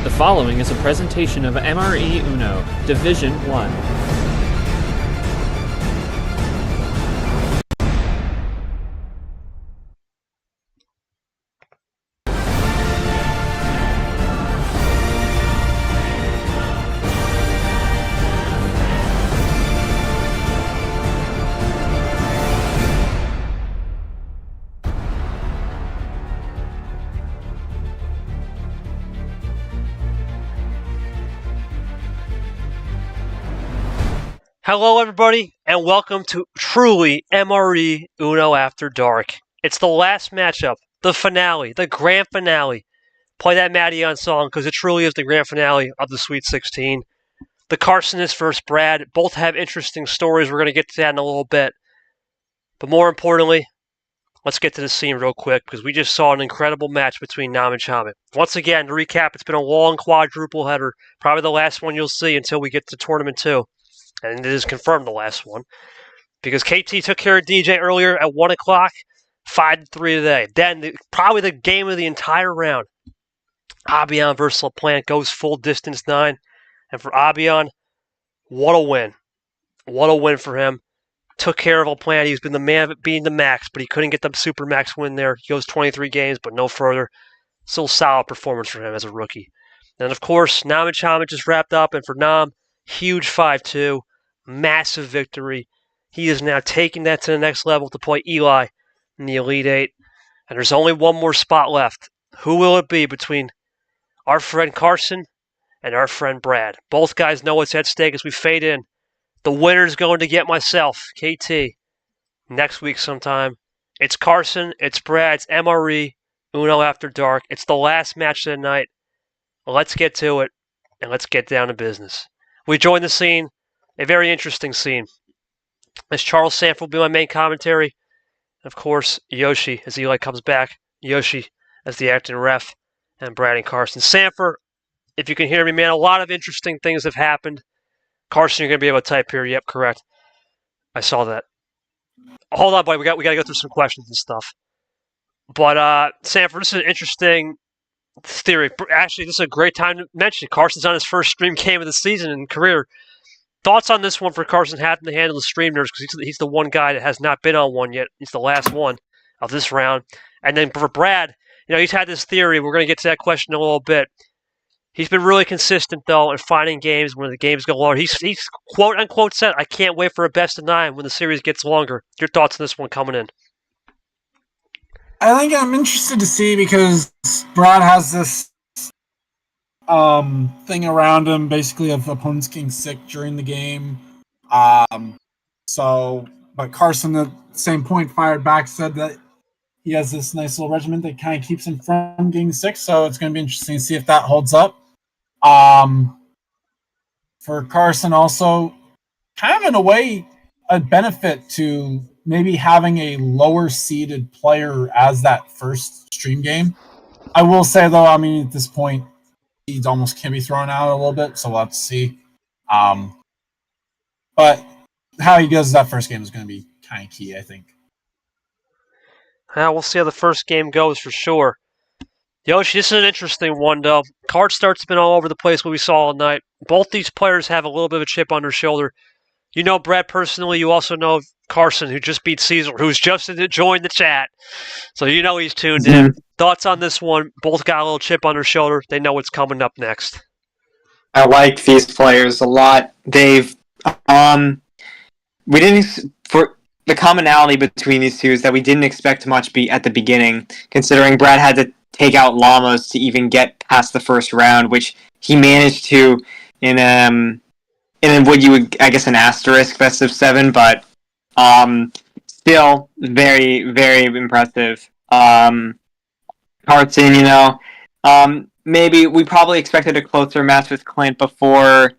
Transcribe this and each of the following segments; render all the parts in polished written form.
The following is a presentation of MRE Uno, Division 1. Hello, everybody, and welcome to truly MRE Uno After Dark. It's the last matchup, the finale, the grand finale. Play that Matty on song because it truly is the grand finale of the Sweet 16. The Karson is versus Brad. Both have interesting stories. We're going to get to that in a little bit. But more importantly, let's get to the scene real quick because we just saw an incredible match between Nam and Chamet. Once again, to recap, it's been a long quadruple header, probably the last one you'll see until we get to Tournament 2. And it is confirmed the last one. Because KT took care of DJ earlier at 1 o'clock, 5-3 today. Then, probably the game of the entire round. Abion versus LaPlante goes full distance 9. And for Abion, what a win. What a win for him. Took care of LaPlante. He's been the man of it being the max, but he couldn't get the super max win there. He goes 23 games, but no further. Still solid performance for him as a rookie. And of course, Nam and Chamet just wrapped up, and for Nam, huge 5-2. Massive victory. He is now taking that to the next level to play Eli in the Elite Eight. And there's only one more spot left. Who will it be between our friend Karson and our friend Brad? Both guys know what's at stake as we fade in. The winner's going to get myself, KT, next week sometime. It's Karson, it's Brad, it's MRE, Uno After Dark. It's the last match of the night. Let's get to it, and let's get down to business. We join the scene. A very interesting scene. As Charles Sanford will be my main commentary. Of course, Yoshi as Eli comes back. Yoshi as the acting ref. And Brad and Karson. Sanford, if you can hear me, man, a lot of interesting things have happened. Karson, you're going to be able to type here. Yep, correct. I saw that. Hold on, buddy. We got to go through some questions and stuff. But, Sanford, this is an interesting theory. Actually, this is a great time to mention. Carson's on his first stream game of the season in career. Thoughts on this one for Karson having to handle the stream nerds because he's the one guy that has not been on one yet. He's the last one of this round. And then for Brad, he's had this theory. We're going to get to that question in a little bit. He's been really consistent, though, in finding games when the games go longer. He's quote-unquote said, I can't wait for a best of 9 when the series gets longer. Your thoughts on this one coming in? I think I'm interested to see because Brad has this thing around him, basically, of opponents getting sick during the game. But Karson, at the same point, fired back, said that he has this nice little regimen that kind of keeps him from getting sick. So it's going to be interesting to see if that holds up. For Karson, also, kind of in a way, a benefit to maybe having a lower seeded player as that first stream game. I will say, though, at this point, seeds almost can be thrown out a little bit, so let's see. But how he does that first game is going to be kind of key, I think. We'll see how the first game goes for sure. Yoshi, this is an interesting one, though. Card starts have been all over the place what we saw all night. Both these players have a little bit of a chip on their shoulder. You know Brad personally. You also know Karson, who just beat Cesar, who's just joined the chat. So you know he's tuned in. Thoughts on this one? Both got a little chip on their shoulder. They know what's coming up next. I like these players a lot. They've we didn't for the commonality between these two is that we didn't expect much at the beginning, considering Brad had to take out Llamas to even get past the first round, which he managed to in what you would, I guess, an asterisk best of 7, but still very, very impressive. Karson, maybe we probably expected a closer match with Clint before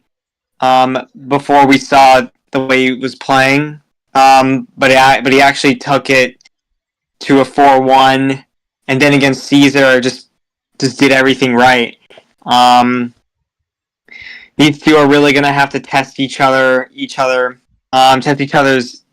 we saw the way he was playing. But he actually took it to a 4-1, and then against Cesar just did everything right. These two are really gonna have to test each other, test each other's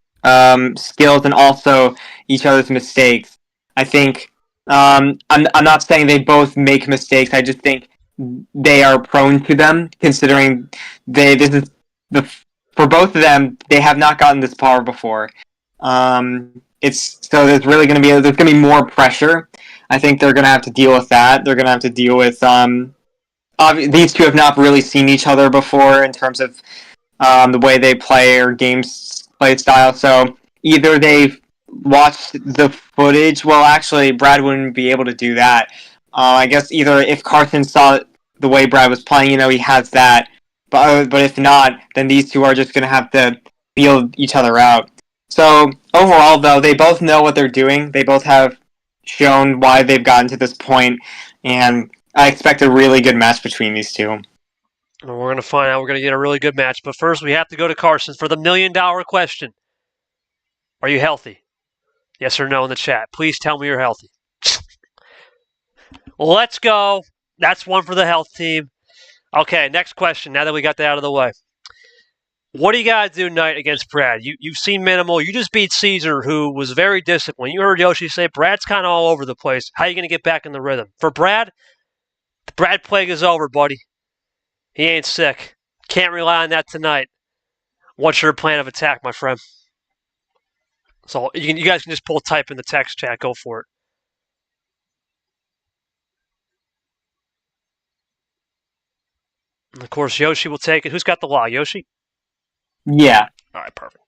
skills and also each other's mistakes. I think I'm not saying they both make mistakes. I just think they are prone to them, considering for both of them, they have not gotten this far before. There's really going to be more pressure. I think they're going to have to deal with that. They're going to have to deal with these two have not really seen each other before in terms of the way they play or games play style. So either they've watched the footage. Well, actually, Brad wouldn't be able to do that. I guess either if Karson saw the way Brad was playing, he has that. But if not, then these two are just going to have to feel each other out. So overall, though, they both know what they're doing. They both have shown why they've gotten to this point, and I expect a really good match between these two. And we're going to find out. We're going to get a really good match. But first, we have to go to Karson for the $1 million question. Are you healthy? Yes or no in the chat. Please tell me you're healthy. Let's go. That's one for the health team. Okay, next question. Now that we got that out of the way. What do you guys do tonight against Brad? You've seen minimal. You just beat Cesar, who was very disciplined. You heard Yoshi say Brad's kind of all over the place. How are you going to get back in the rhythm? For Brad, the Brad plague is over, buddy. He ain't sick. Can't rely on that tonight. What's your plan of attack, my friend? So you guys can just type in the text chat. Go for it. And of course, Yoshi will take it. Who's got the law? Yoshi? Yeah. All right, perfect.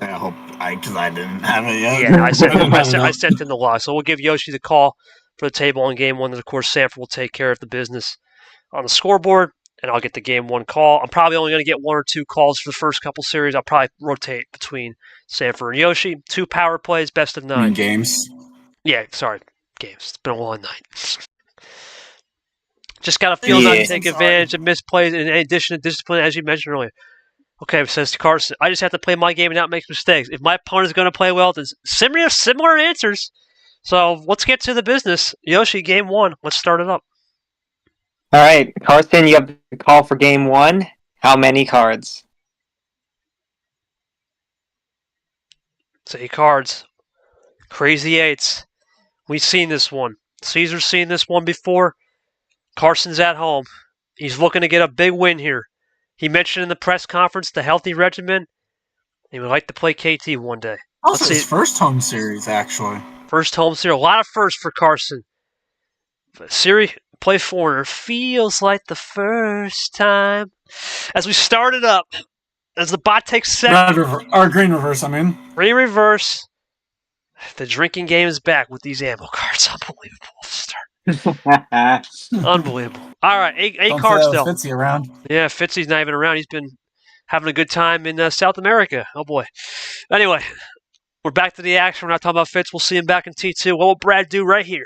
I hope because I didn't have it yet. Yeah, I sent in the law. So we'll give Yoshi the call for the table on game one. And of course, Sanford will take care of the business on the scoreboard, and I'll get the game one call. I'm probably only going to get one or two calls for the first couple series. I'll probably rotate between Sanford and Yoshi. 2 power plays, best of 9. Games? Yeah, sorry. Games. It's been a long night. Just got to feel not to take advantage of misplays in addition to discipline, as you mentioned earlier. Okay, says Karson, I just have to play my game and not make mistakes. If my opponent is going to play well, then similar answers. So let's get to the business. Yoshi, game one. Let's start it up. All right, Karson, you have the call for game one. How many cards? It's 8 cards. Crazy 8s. We've seen this one. Cesar's seen this one before. Karson's at home. He's looking to get a big win here. He mentioned in the press conference the healthy regimen. He would like to play KT one day. Also his first home series, actually. First home series. A lot of firsts for Karson. Siri, play foreigner. Feels like the first time. As we started up, as the bot takes second. Green reverse, I mean. Green reverse. The drinking game is back with these ammo cards. Unbelievable start. Unbelievable. All right, 8 cards still. Fitzy around. Yeah, Fitzy's not even around. He's been having a good time in South America. Oh, boy. Anyway, we're back to the action. We're not talking about Fitz. We'll see him back in T2. What will Brad do right here?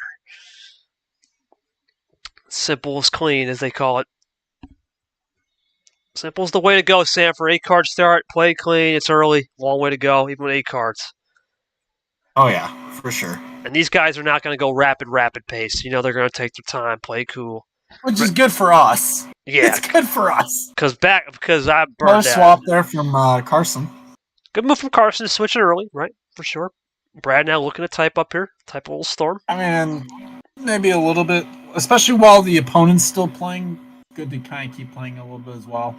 Simple as clean, as they call it. Simple's the way to go, Sanford. 8 card start. Play clean. It's early. Long way to go, even with 8 cards. Oh, yeah, for sure. And these guys are not going to go rapid pace. They're going to take their time, play cool. Which is good for us. Yeah. It's good for us. Because I burned out. Swap there from Karson. Good move from Karson to switch it early, right? For sure. Brad now looking to type up here. Type a little storm. I mean, maybe a little bit. Especially while the opponent's still playing. Good to kind of keep playing a little bit as well.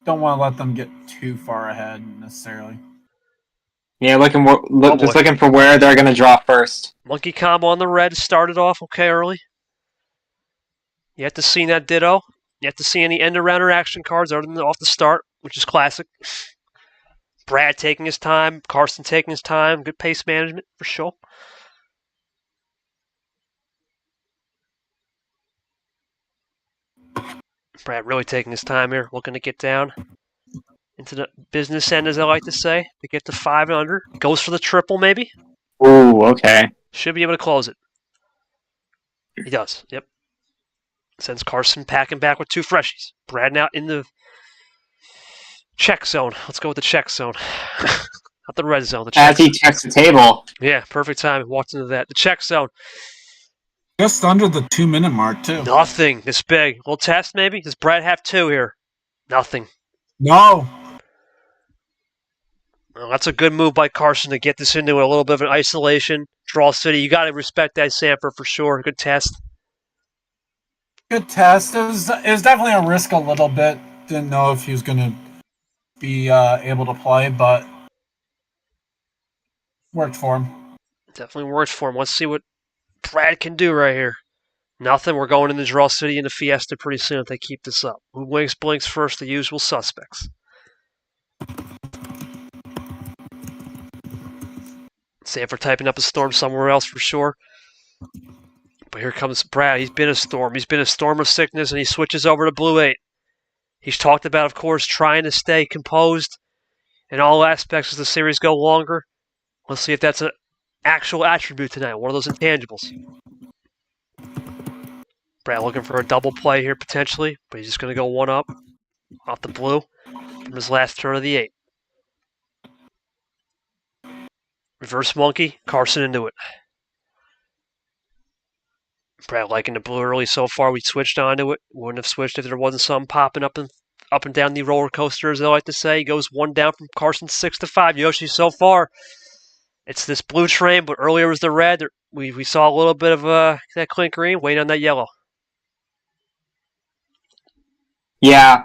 Don't want to let them get too far ahead necessarily. Yeah, just looking for where they're going to draw first. Monkey combo on the red started off okay early. You have to see that ditto. You have to see any end-around or action cards other than off the start, which is classic. Brad taking his time. Karson taking his time. Good pace management for sure. Brad really taking his time here, looking to get down into the business end, as I like to say, to get to 5 and under. Goes for the triple, maybe. Ooh, okay. Should be able to close it. He does, yep. Sends Karson packing back with 2 freshies. Brad now in the check zone. Let's go with the check zone. Not the red zone. The check As he checks the table. Yeah, perfect time. Walked into that. The check zone. Just under the 2-minute mark, too. Nothing. This big. Little test, maybe? Does Brad have 2 here? Nothing. No. Well, that's a good move by Karson to get this into a little bit of an isolation. Draw city. You got to respect that Sanford for sure. Good test. Good test. It was definitely a risk a little bit. Didn't know if he was going to be able to play, but worked for him. Definitely worked for him. Let's see what Brad can do right here. Nothing. We're going into Draw City into Fiesta pretty soon if they keep this up. Who blinks first? The usual suspects. Sanford typing up a storm somewhere else for sure. But here comes Brad. He's been a storm. He's been a storm of sickness, and he switches over to Blue 8. He's talked about, of course, trying to stay composed in all aspects as the series go longer. Let's see if that's an actual attribute tonight, one of those intangibles. Brad looking for a double play here potentially, but he's just going to go one up off the blue from his last turn of the 8. Reverse monkey, Karson into it. Brad liking the blue early so far. We switched onto it. Wouldn't have switched if there wasn't some popping up and down the roller coaster, as they like to say. He goes one down from Karson 6-5. Yoshi, so far, it's this blue train, but earlier was the red. We saw a little bit of that Clint Green waiting on that yellow. Yeah.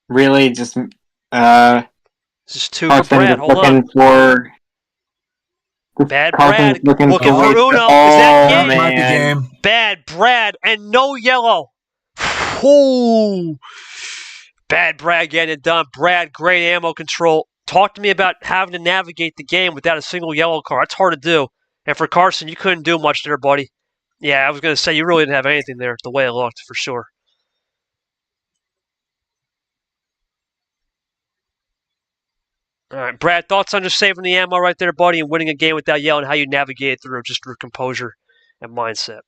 Really just This is 2 for Brad. Hold on. for Bad Carson's Brad looking for for Uno. Is Oh, that game? Might be man. game. Bad Brad and no yellow. Ooh. Bad Brad getting it done. Brad, great ammo control. Talk to me about having to navigate the game without a single yellow card. That's hard to do. And for Karson, you couldn't do much there, buddy. Yeah, I was going to say you really didn't have anything there, the way it looked, for sure. All right, Brad, thoughts on just saving the ammo right there, buddy, and winning a game without yelling, how you navigate through just through composure and mindset.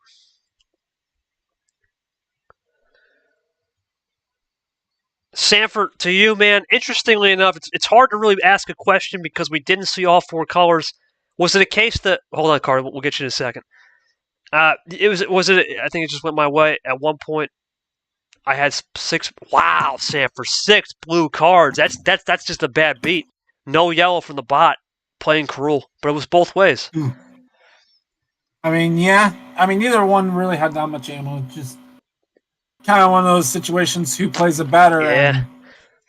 Sanford, to you, man, interestingly enough, it's hard to really ask a question because we didn't see all 4 colors. Was it a case that... Hold on, Carter, we'll get you in a second. I think it just went my way. At one point, I had 6... Wow, Sanford, 6 blue cards. That's just a bad beat. No yellow from the bot, playing cruel. But it was both ways. I mean, yeah. I mean, neither one really had that much ammo. Just kind of one of those situations, who plays it better. Yeah. And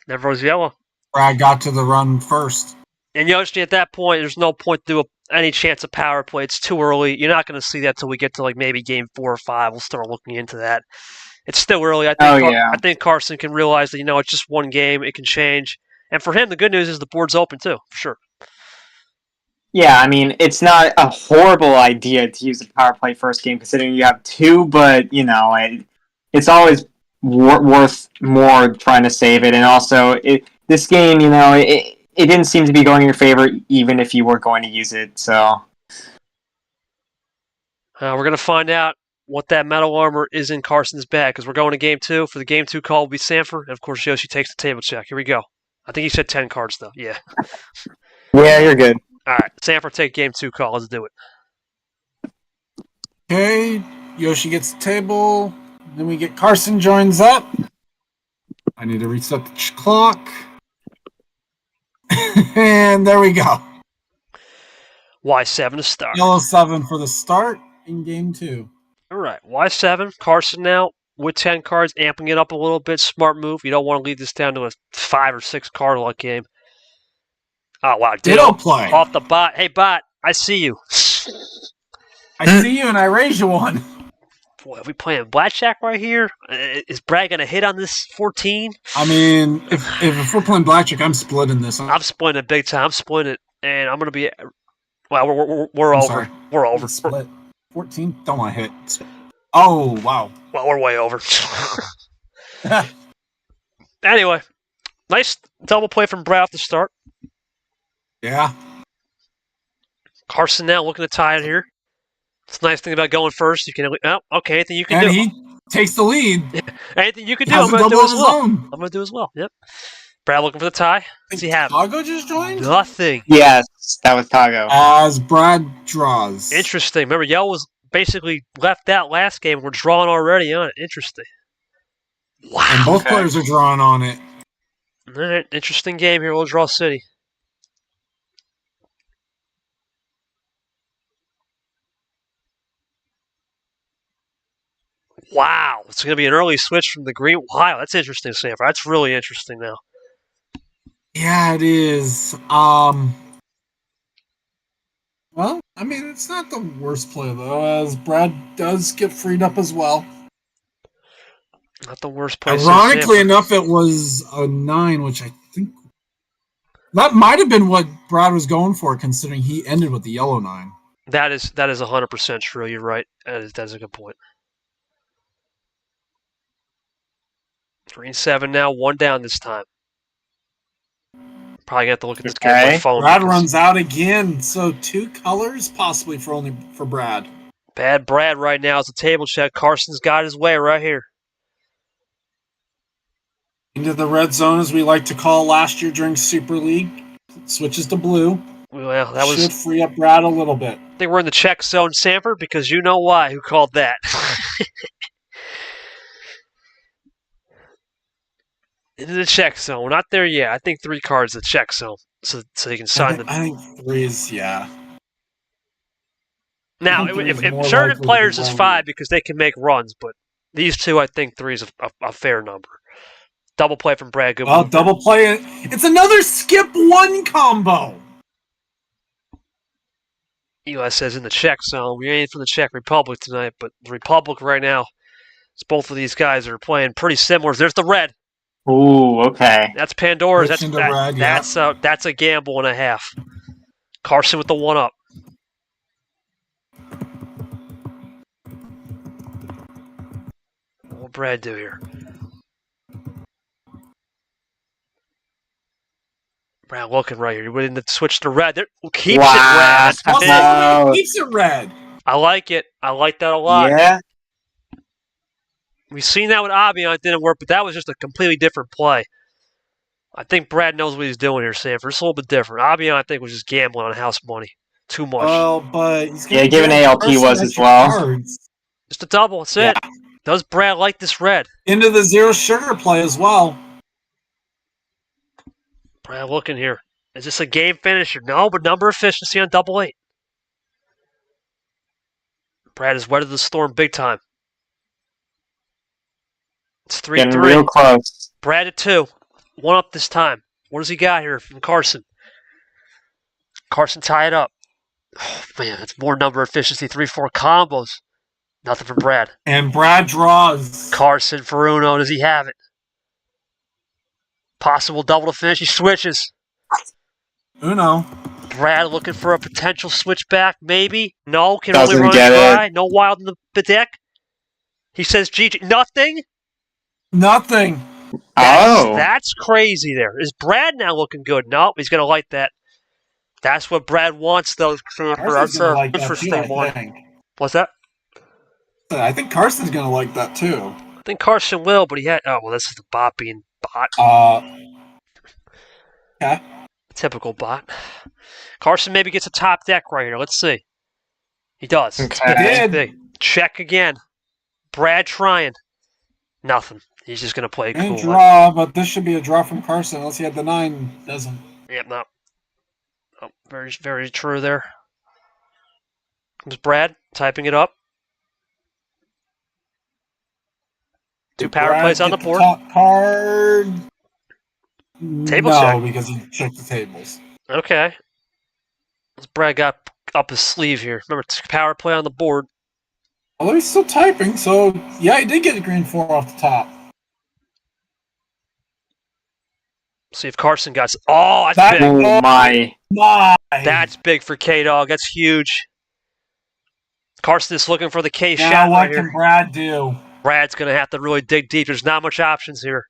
Never was yellow. Brad got to the run first. And Yoshi, at that point, there's no point to do any chance of power play. It's too early. You're not going to see that till we get to like maybe game 4 or 5. We'll start looking into that. It's still early. I think Karson can realize that it's just one game. It can change. And for him, the good news is the board's open too, for sure. Yeah, I mean, it's not a horrible idea to use a power play first game, considering you have 2, but, it's always worth more trying to save it. And also, this game, it didn't seem to be going in your favor, even if you were going to use it, so... We're going to find out what that metal armor is in Carson's bag, because we're going to game 2. For the game 2 call will be Sanford, and of course, Yoshi takes the table check. Here we go. I think he said 10 cards, though. Yeah. Yeah, you're good. All right, Sanford, take game 2 call. Let's do it. Okay, Yoshi gets the table. Then we get Karson joins up. I need to reset the clock. And there we go. Y7 to start. Yellow 7 for the start in game 2. All right, Y7. Karson now with 10 cards, amping it up a little bit. Smart move. You don't want to lead this down to a 5 or 6 card luck game. Oh, wow. Ditto play. Off the bot. Hey, bot, I see you. I see you and I raise you one. Boy, are we playing blackjack right here? Is Brad going to hit on this 14? I mean, if we're playing blackjack, I'm splitting this. I'm splitting it big time. I'm splitting it, and I'm going to be... Well, we're over. Sorry. We're over. Split. 14? Don't want to hit. Oh, wow. Well, we're way over. Anyway, nice double play from Brad off the start. Yeah. Karson now looking to tie it here. It's the nice thing about going first. You can... Oh, okay, anything you can do. And he takes the lead. Anything you can do, Has I'm a going to double do of as his well. own. I'm going to do as well. Yep. Brad looking for the tie. What's he have? Tago just joined? Nothing. Yes, that was Tago. As Brad draws. Interesting. Remember, Yell was basically left out last game. We're drawing already on it. Interesting. Wow. And both players are drawing on it. All right. Interesting game here. We'll draw City. Wow, it's going to be an early switch from the green. Wow, that's interesting, Sanford. That's really interesting now. Yeah, it is. Well, I mean, it's not the worst play, though, as Brad does get freed up as well. Not the worst play. Ironically enough, it was a 9, which I think that might have been what Brad was going for, considering he ended with the yellow 9. That is 100% true. You're right. That's a good point. Green 7 now, 1 down this time. Probably have to look at this game on my phone. Brad runs out again, so 2 colors possibly for Brad. Bad Brad right now is a table check. Carson's got his way right here. Into the red zone, as we like to call last year during Super League. Switches to blue. Well, that should free up Brad a little bit. I think we're in the check zone, Sanford, because you know why. Who called that? Into the check zone. We're not there yet. I think 3 cards the check zone, so you can sign them. I think 3 is, yeah. Now, if certain players is 5 because they can make runs, but these 2, I think 3 is a fair number. Double play from Brad. Good move. Double play. It's another skip 1 combo. Eli says in the Czech zone. We ain't from the Czech Republic tonight, but the Republic right now, both of these guys are playing pretty similar. There's the red. Ooh, okay. That's Pandora's. That's red, that's a gamble and a half. Karson with the 1-up. What will Brad do here? Brad looking right here. You're willing to switch to red. There, keeps it red. Wow. Keeps it red. I like it. I like that a lot. Yeah. We've seen that with Abion. It didn't work, but that was just a completely different play. I think Brad knows what he's doing here, Sanford. It's a little bit different. Abion, I think, was just gambling on house money. Too much. Well, but he's given ALP was as well. Cards. Just a double. That's it. Does Brad like this red? Into the 0 sugar play as well. Brad looking here. Is this a game finisher? No, but number efficiency on double 8. Brad has weathered the storm big time. It's 3-3. Getting real close. Brad at 2. 1 up this time. What does he got here from Karson? Karson tie it up. Oh, man, it's more number efficiency. 3-4 combos. Nothing from Brad. And Brad draws. Karson for Uno. Does he have it? Possible double to finish. He switches. Uno. Brad looking for a potential switchback, maybe. No, can Doesn't only run get a try. it. No wild in the deck. He says GG. Nothing? Nothing. That's crazy there. Is Brad now looking good? No, he's going to like that. That's what Brad wants, though. That's an interesting one. What's that? I think Carson's going to like that, too. I think Karson will, but he had... Oh, well, this is the bot being bot. Okay. Typical bot. Karson maybe gets a top deck right here. Let's see. He does. Okay. He did. Check again. Brad trying. Nothing. He's just going to play cool. Draw, but this should be a draw from Karson, unless he had the 9. Doesn't. Yep, no. Oh, very, very true there. Comes Brad, typing it up. 2 power plays on the board. Top card. Table no, check. Because he checked the tables. Okay. Brad got up his sleeve here. Remember, power play on the board. Although he's still typing, so yeah, he did get a green 4 off the top. See if Karson got... Oh, that's big. Oh, my. That's big for K-Dog. That's huge. Karson is looking for the K now shot what right can here. Brad do? Brad's going to have to really dig deep. There's not much options here.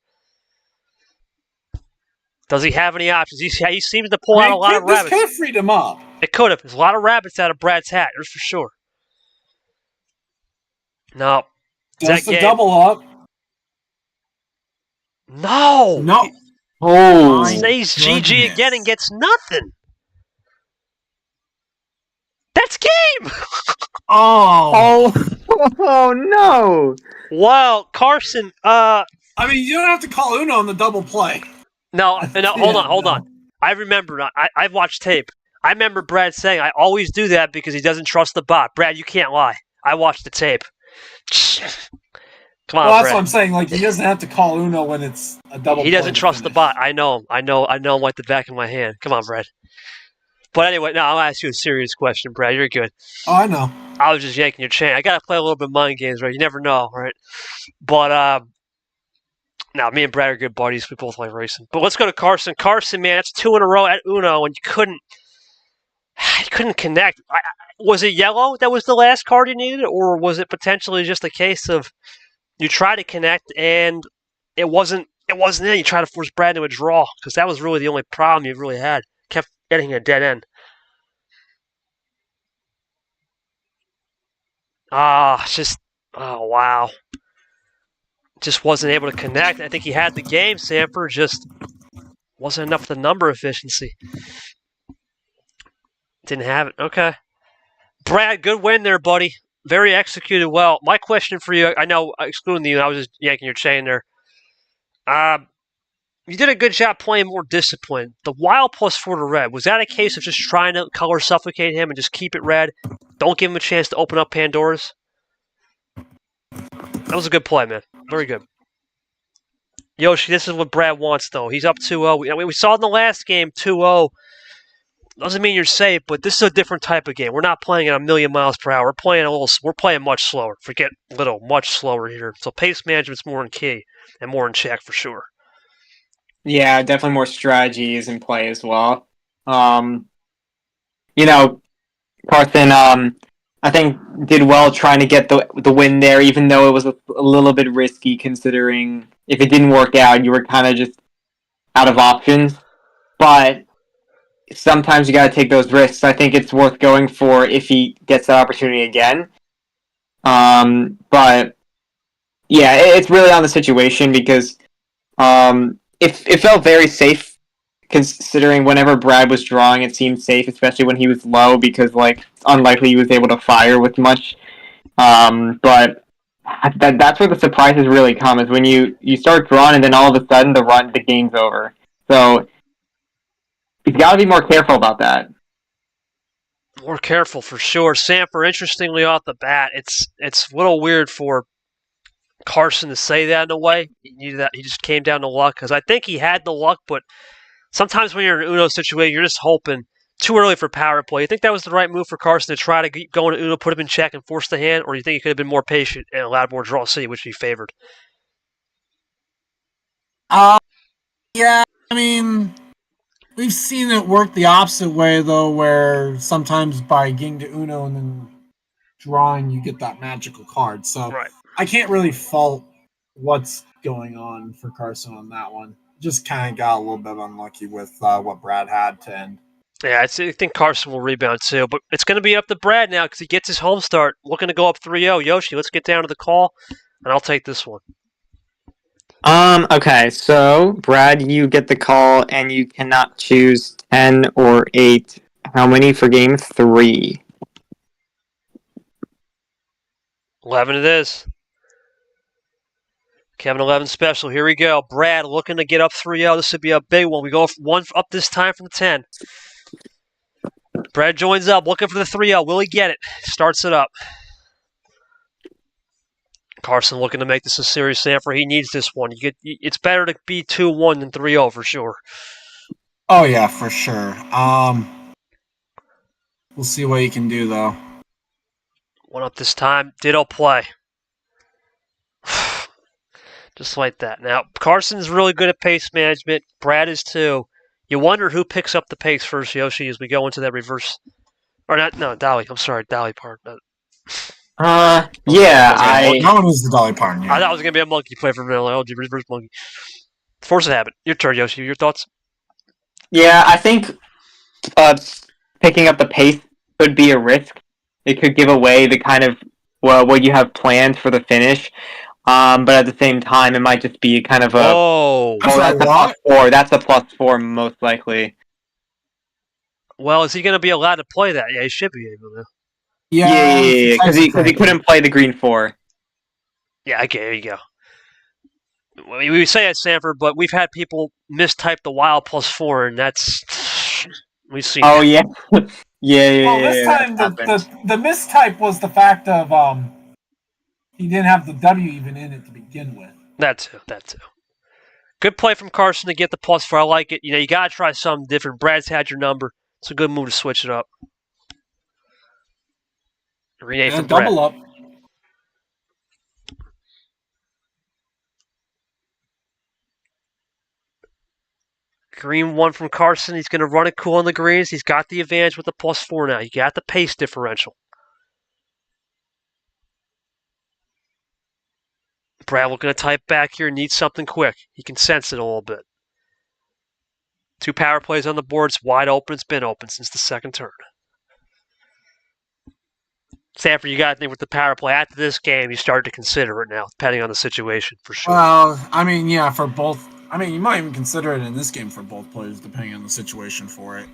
Does he have any options? He seems to pull out a lot of rabbits. This could have freed him up. It could have. There's a lot of rabbits out of Brad's hat. There's for sure. No. Just a double up. No. No. Oh. He says GG again and gets nothing. That's game. Oh. Oh, no. Wow, Karson. I mean, you don't have to call Uno on the double play. No, hold on. I remember. I've watched tape. I remember Brad saying, I always do that because he doesn't trust the bot. Brad, you can't lie. I watched the tape. Come on, Well, that's Brad. what I'm saying. Like, he doesn't have to call Uno when it's a double. He doesn't play to trust the finish. bot. I know him. I know him like the back of my hand. Come on, Brad. But anyway, no, I'll ask you a serious question, Brad. You're good. Oh, I know. I was just yanking your chain. I got to play a little bit of mind games, right? You never know, right? But now me and Brad are good buddies. We both like racing. But let's go to Karson. Karson, man, it's 2 in a row at Uno, and you couldn't connect. Was it yellow that was the last card you needed, or was it potentially just a case of you try to connect and it wasn't in? You try to force Brad into a draw because that was really the only problem you really had. Kept getting a dead end. Oh wow. Just wasn't able to connect. I think he had the game, Sanford, just wasn't enough of the number efficiency. Didn't have it. Okay. Brad, good win there, buddy. Very executed well. My question for you, I know, excluding you, I was just yanking your chain there. You did a good job playing more disciplined. The wild +4 to red, was that a case of just trying to color suffocate him and just keep it red? Don't give him a chance to open up Pandora's? That was a good play, man. Very good. Yoshi, this is what Brad wants, though. He's up 2-0. We saw in the last game 2-0. Doesn't mean you're safe, but this is a different type of game. We're not playing at a million miles per hour. We're playing much slower. Forget little, much slower here. So pace management's more in key and more in check for sure. Yeah, definitely more strategies in play as well. Carson, I think did well trying to get the win there, even though it was a little bit risky considering if it didn't work out, you were kind of just out of options. But sometimes you got to take those risks. I think it's worth going for if he gets that opportunity again. But yeah, it's really on the situation because it felt very safe considering whenever Brad was drawing, it seemed safe, especially when he was low because it's unlikely he was able to fire with much. But that's where the surprises really come is when you start drawing and then all of a sudden the game's over. So he's got to be more careful about that. More careful for sure. Sanford, interestingly off the bat, it's a little weird for Karson to say that in a way. He just came down to luck because I think he had the luck, but sometimes when you're in an Uno situation, you're just hoping too early for power play. You think that was the right move for Karson to try to go into Uno, put him in check, and force the hand, or you think he could have been more patient and allowed more draw C, which he favored? Yeah, I mean, we've seen it work the opposite way, though, where sometimes by getting to Uno and then drawing, you get that magical card. So right. I can't really fault what's going on for Karson on that one. Just kind of got a little bit unlucky with what Brad had to end. Yeah, I think Karson will rebound too, but it's going to be up to Brad now because he gets his home start, looking to go up 3-0. Yoshi, let's get down to the call, and I'll take this one. Okay, so Brad, you get the call, and you cannot choose 10 or 8. How many for game 3? 11 it is. Kevin 11 special. Here we go. Brad looking to get up 3-0. This would be a big one. We go one up this time from 10. Brad joins up, looking for the 3-0. Will he get it? Starts it up. Karson looking to make this a serious Sanford. He needs this one. It's better to be 2-1 than 3-0 for sure. Oh yeah, for sure. We'll see what he can do though. One up this time. Ditto play. Just like that. Now, Karson's really good at pace management. Brad is too. You wonder who picks up the pace first, Yoshi, as we go into that reverse. Or not, no, Dolly. I'm sorry, Dolly part. That one was the Dolly part. Yeah. I thought it was going to be a monkey play for a minute. Oh, reverse monkey. Force it habit. Your turn, Yoshi. Your thoughts? Yeah, I think picking up the pace could be a risk. It could give away the kind of what you have planned for the finish. But at the same time, it might just be kind of a... Oh, that's a +4. That's a +4, most likely. Well, is he going to be allowed to play that? Yeah, he should be able to. Yeah, because he couldn't play the green 4. Yeah, okay, there you go. We say at Sanford, but we've had people mistype the wild +4, and that's... We've seen Oh, that. yeah. Well, this time the mistype was the fact of He didn't have the W even in it to begin with. That too. Good play from Karson to get the +4. I like it. You got to try something different. Brad's had your number. It's a good move to switch it up. Renee from Brad. Double up. Green 1 from Karson. He's going to run it cool on the greens. He's got the advantage with the +4 now. You got the pace differential. Brad looking to type back here. Needs something quick. He can sense it a little bit. 2 power plays on the board. It's wide open. It's been open since the second turn. Sanford, you got to think with the power play. After this game, you start to consider it now, depending on the situation, for sure. Well, I mean, yeah, for both. I mean, you might even consider it in this game for both players, depending on the situation for it.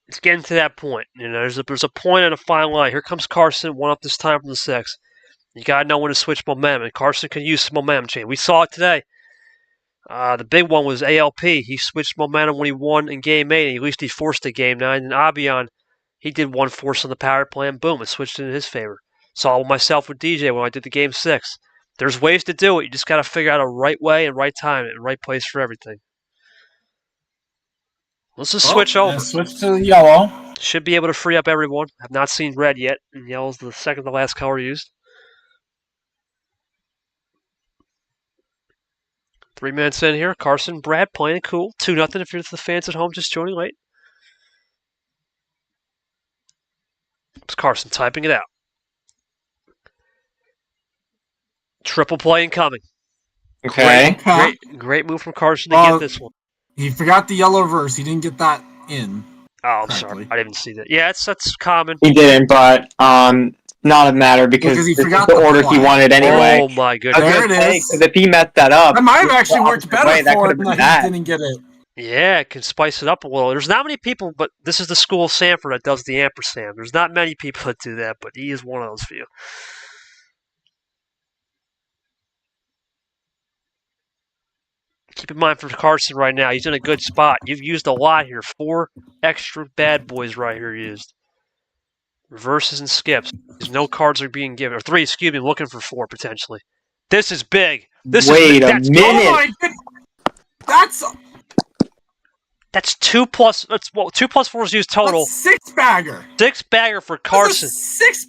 It's getting to that point. There's a point on a fine line. Here comes Karson, 1 up this time from the 6. You got to know when to switch momentum, and Karson can use some momentum change. We saw it today. The big one was ALP. He switched momentum when he won in Game 8. At least he forced a Game 9. And Abion, he did 1 force on the power play, and boom, it switched in his favor. Saw it myself with DJ when I did the Game 6. There's ways to do it. You just got to figure out a right way and right time and right place for everything. Let's just switch over. Switch to yellow. Should be able to free up everyone. I've not seen red yet, and yellow's the second to last color used. 3 minutes in here. Karson, Brad playing it cool. 2-0 if you're the fans at home just joining late. It's Karson typing it out. Triple play incoming. Okay. Great move from Karson to get this one. He forgot the yellow reverse. He didn't get that in. Oh, I'm sorry. I didn't see that. Yeah, that's common. He didn't, but not a matter because he this is forgot the the order play. he wanted anyway. Oh, my goodness. There it is. Because if he messed that up, That might have actually worked better that for could him have been that that. he didn't get it. Yeah, it can spice it up a little. There's not many people, but this is the school of Sanford that does the ampersand. There's not many people that do that, but he is one of those few. Keep in mind for Karson right now, he's in a good spot. You've used a lot here. 4 extra bad boys right here used. Reverses and skips. No cards are being given. Or 3, excuse me, looking for 4 potentially. This is big. Wait a minute. Oh my goodness. That's 2 plus. That's 2 plus 4 is used total. 6-bagger. 6-bagger for Karson. 6.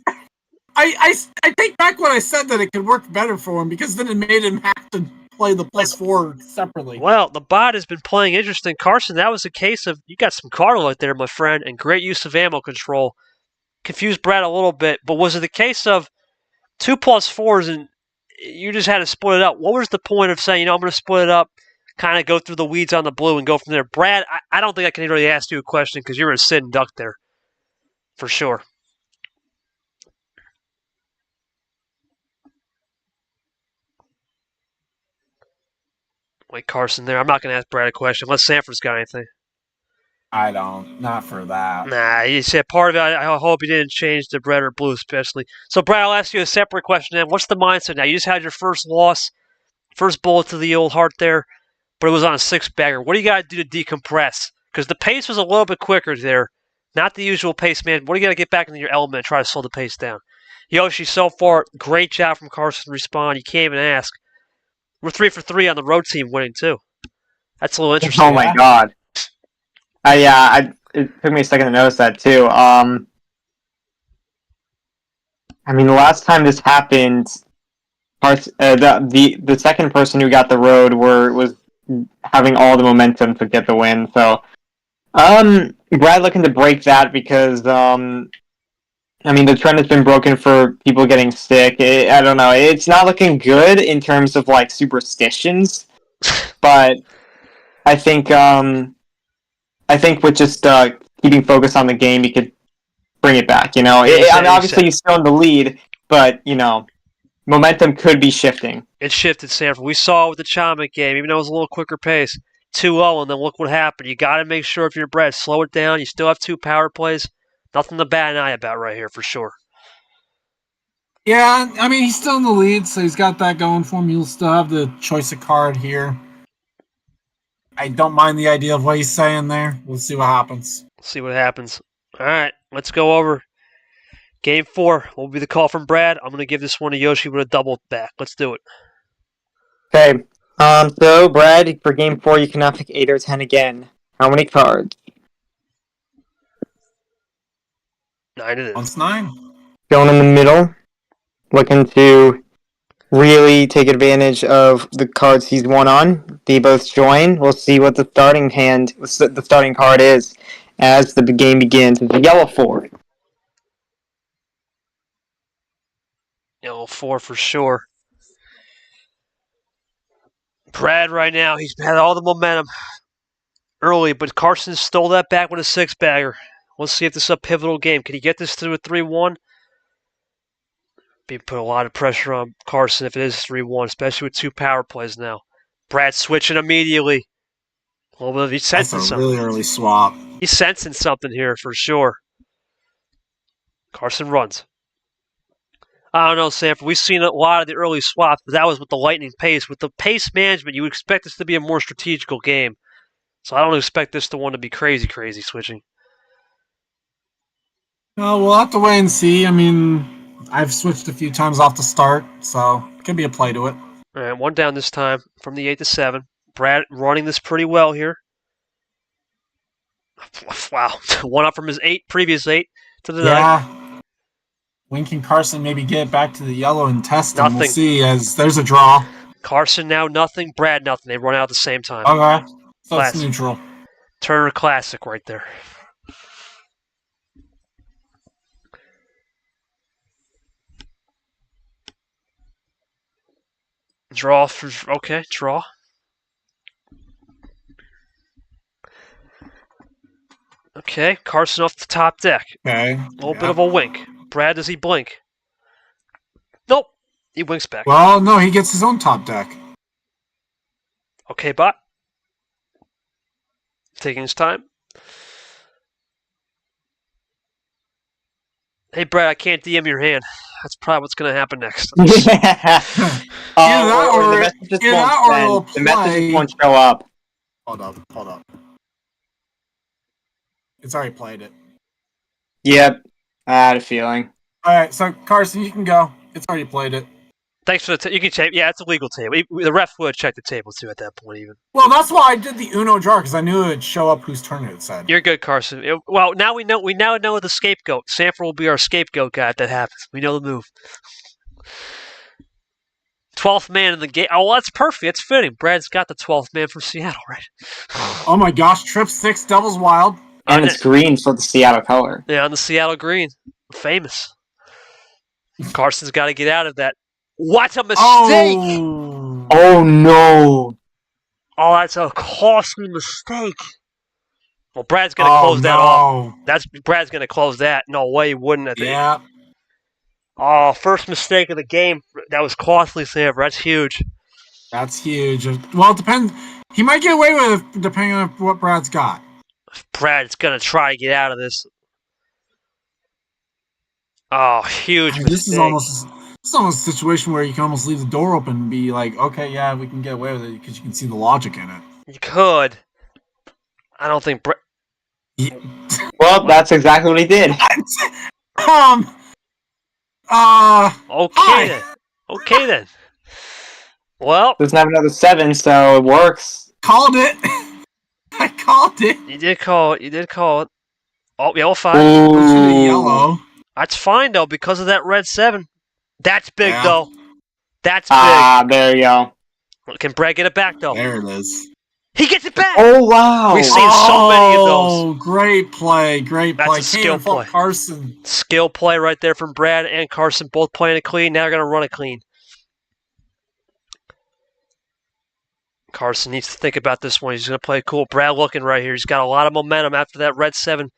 I take back what I said that it could work better for him because then it made him have to play the +4 separately. Well, the bot has been playing interesting. Karson, that was a case of you got some card luck there, my friend, and great use of ammo control. Confused Brad a little bit, but was it the case of 2 plus 4s and you just had to split it up? What was the point of saying, I'm going to split it up, kind of go through the weeds on the blue and go from there? Brad, I don't think I can really ask you a question because you're a sit and duck there, for sure. Wait, Karson there. I'm not going to ask Brad a question unless Sanford's got anything. I don't. Not for that. Nah, you said part of it, I hope you didn't change to red or blue especially. So, Brad, I'll ask you a separate question then. What's the mindset now? You just had your first loss, first bullet to the old heart there, but it was on a 6-bagger. What do you got to do to decompress? Because the pace was a little bit quicker there. Not the usual pace, man. What do you got to get back into your element and try to slow the pace down? Yoshi, so far, great job from Karson to respond. You can't even ask. We're 3 for 3 on the road team winning, too. That's a little interesting. Oh my god. It took me a second to notice that too. I mean, the last time this happened, the second person who got the road was having all the momentum to get the win. So, Brad looking to break that because I mean, the trend has been broken for people getting sick. I don't know. It's not looking good in terms of like superstitions, but I think with just keeping focus on the game, you could bring it back. I mean, obviously he's still in the lead, but momentum could be shifting. It shifted, Sanford. We saw it with the Chomik game, even though it was a little quicker pace. 2-0, and then look what happened. You got to make sure if you're Brad, slow it down. You still have 2 power plays. Nothing to bat an eye about right here for sure. Yeah, I mean, he's still in the lead, so he's got that going for him. He'll still have the choice of card here. I don't mind the idea of what he's saying there. We'll see what happens. See what happens. All right, let's go over Game 4 will be the call from Brad. I'm going to give this one to Yoshi with a double back. Let's do it. Okay. So Brad, for game 4, you cannot pick 8 or 10 again. How many cards? 9 it is. Once 9. Going in the middle, looking to really take advantage of the cards he's won on. They both join. We'll see what the starting card is as the game begins. It's a yellow 4. Yellow 4 for sure. Brad right now, he's had all the momentum early, but Karson stole that back with a 6-bagger. We'll see if this is a pivotal game. Can he get this to a 3-1? Be put a lot of pressure on Karson if it is 3-1, especially with 2 power plays now. Brad switching immediately. A little bit, he's sensing That's a something. really early swap. He's sensing something here for sure. Karson runs. I don't know, Sanford. We've seen a lot of the early swaps, but that was with the lightning pace. With the pace management, you would expect this to be a more strategical game. So I don't expect this one to be crazy switching. Well, we'll have to wait and see. I mean, I've switched a few times off the start, so it could be a play to it. All right, 1 down this time from the 8 to 7. Brad running this pretty well here. Wow, 1 up from his previous 8 to the 9. When can Karson maybe get back to the yellow and test him? Nothing. We'll see, as there's a draw. Karson now nothing, Brad nothing. They run out at the same time. Okay, so Classic. it's neutral. Turner classic right there. Draw for okay, draw. Okay, Karson off the top deck. Okay. A little bit of a wink. Brad, does he blink? Nope. He winks back. Well, no, he gets his own top deck. Okay, bot. Taking his time. Hey, Brad, I can't DM your hand. That's probably what's going to happen next. Yeah. Either the message just that won't or send. we'll The message play- just won't show up. Hold up. It's already played it. Yep. I had a feeling. All right, so Karson, you can go. It's already played it. Thanks for the you can tape. Yeah, it's a legal table. The ref would check the table too at that point even. Well, that's why I did the Uno draw, because I knew it would show up whose turn it said. You're good, Karson. Well, now we now know the scapegoat. Sanford will be our scapegoat guy if that happens. We know the move. 12th man in the game. Oh, well, that's perfect. It's fitting. Brad's got the 12th man for Seattle, right? Oh my gosh, Trip 6, Devil's Wild. And it's green for the Seattle color. Yeah, on the Seattle green. Famous. Carson's got to get out of that. What a mistake! Oh no! Oh, that's a costly mistake. Well, Brad's going to close that off. Brad's going to close that. No way he wouldn't. Yeah. Oh, first mistake of the game. That was costly, Sanford. That's huge. That's huge. Well, it depends. He might get away with it depending on what Brad's got. Brad's going to try to get out of this. Oh, huge mistake. This is almost a situation where you can almost leave the door open and be like, okay, yeah, we can get away with it because you can see the logic in it. You could. I don't think Well, that's exactly what he did. Okay then. Okay then. Well, Doesn't have another 7, so it works. Called it. I called it. you did call it. Oh, yellow 5. Ooh. Yellow. That's fine though because of that red 7. That's big Yeah. though. That's big. Ah, there you go. Can Brad get it back though? There it is. He gets it back. Oh wow! We've seen so many of those. Oh, great play. Great That's play. a skill Can't fault play. Karson. Skill play right there from Brad and Karson, both playing it clean. Now they're going to run it clean. Karson needs to think about this one. He's going to play cool. Brad looking right here. He's got a lot of momentum after that red 7.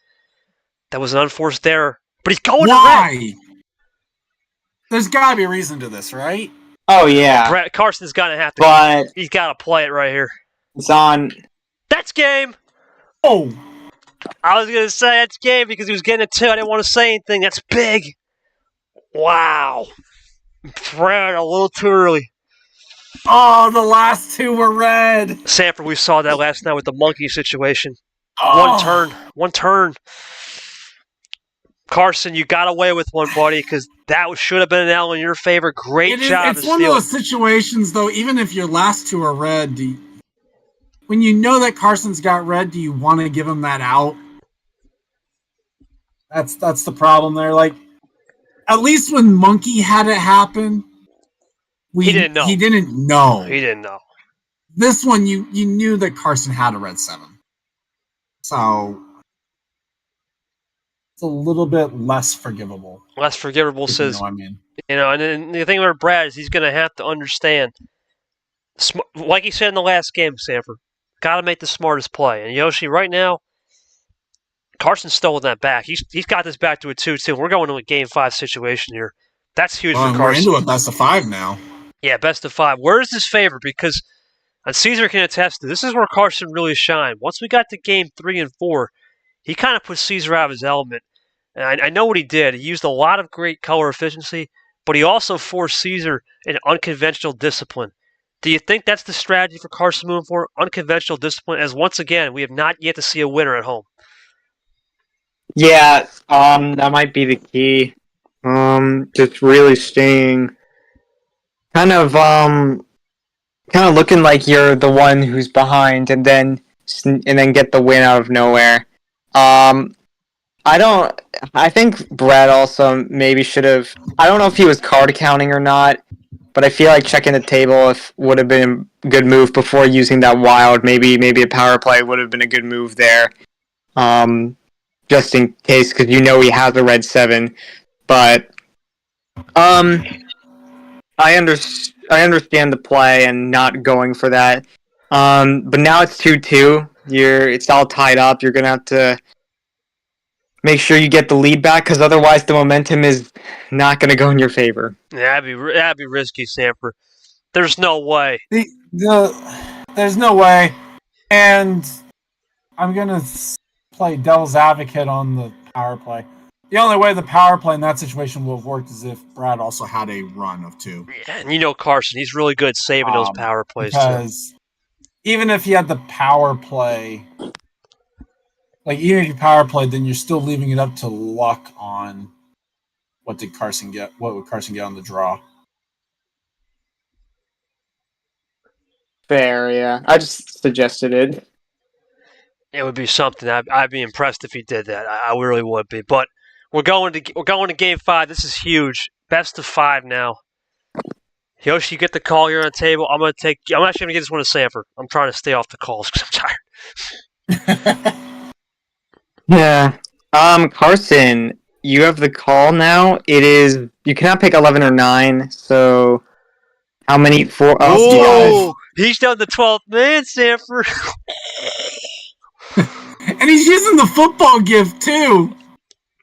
That was an unforced error. But he's going to red. Why? There's got to be a reason to this, right? Oh yeah. Carson's going to have to. But He's got to play it right here. it's on. That's game. Oh. I was going to say that's game because he was getting a 2. I didn't want to say anything. That's big. Wow. Brad, a little too early. Oh, the last 2 were red. Sanford, we saw that last night with the monkey situation. Oh. One turn. Karson, you got away with one, buddy, because that should have been an L in your favor. Great job. It's one of those situations, though. Even if your last two are red, when you know that Carson's got red, do you want to give him that out? That's the problem there. Like, at least when Monkey had it happen, he didn't know. He didn't know. He didn't know. This one, you knew that Karson had a red 7. So it's a little bit less forgivable. Less forgivable, says. You know what I mean? You know, and then the thing about Brad is he's going to have to understand, like he said in the last game, Sanford, got to make the smartest play. And Yoshi, right now, Carson's still with that back. He's got this back to a 2-2. We're going to a Game 5 situation here. That's huge for Karson. We're into a best of 5 now. Yeah, best of 5. Where is his favor? Because Cesar can attest to this is where Karson really shined. Once we got to Game 3 and 4, he kind of put Cesar out of his element. And I know what he did. He used a lot of great color efficiency, but he also forced Cesar into unconventional discipline. Do you think that's the strategy for Karson moving forward? Unconventional discipline, as once again, we have not yet to see a winner at home. Yeah, that might be the key. Just really staying kind of looking like you're the one who's behind, and then get the win out of nowhere. I think Brad also maybe should have. I don't know if he was card counting or not, but I feel like checking the table would have been a good move before using that wild. Maybe a power play would have been a good move there. Just in case, because he has a red 7. But I understand the play and not going for that. But now it's 2-2. It's all tied up. You're gonna have to make sure you get the lead back, because otherwise the momentum is not gonna go in your favor. Yeah, that'd be risky, Sanford. There's no way. There's no way. And I'm gonna play devil's advocate on the power play. The only way the power play in that situation would have worked is if Brad also had a run of 2. Yeah, and Karson, he's really good at saving those power plays, because even if you had the power play, like even if you power played, then you're still leaving it up to luck on what would Karson get on the draw. Fair, yeah. I just suggested it. It would be something. I'd be impressed if he did that. I really would be. But we're going to Game 5. This is huge. Best of 5 now. Yoshi, you get the call here on the table. I'm actually gonna get this one to Sanford. I'm trying to stay off the calls because I'm tired. Yeah. Karson, you have the call now. It is you cannot pick 11 or 9. So how many? 4. Oh, he's down the 12th man, Sanford. And he's using the football gift too.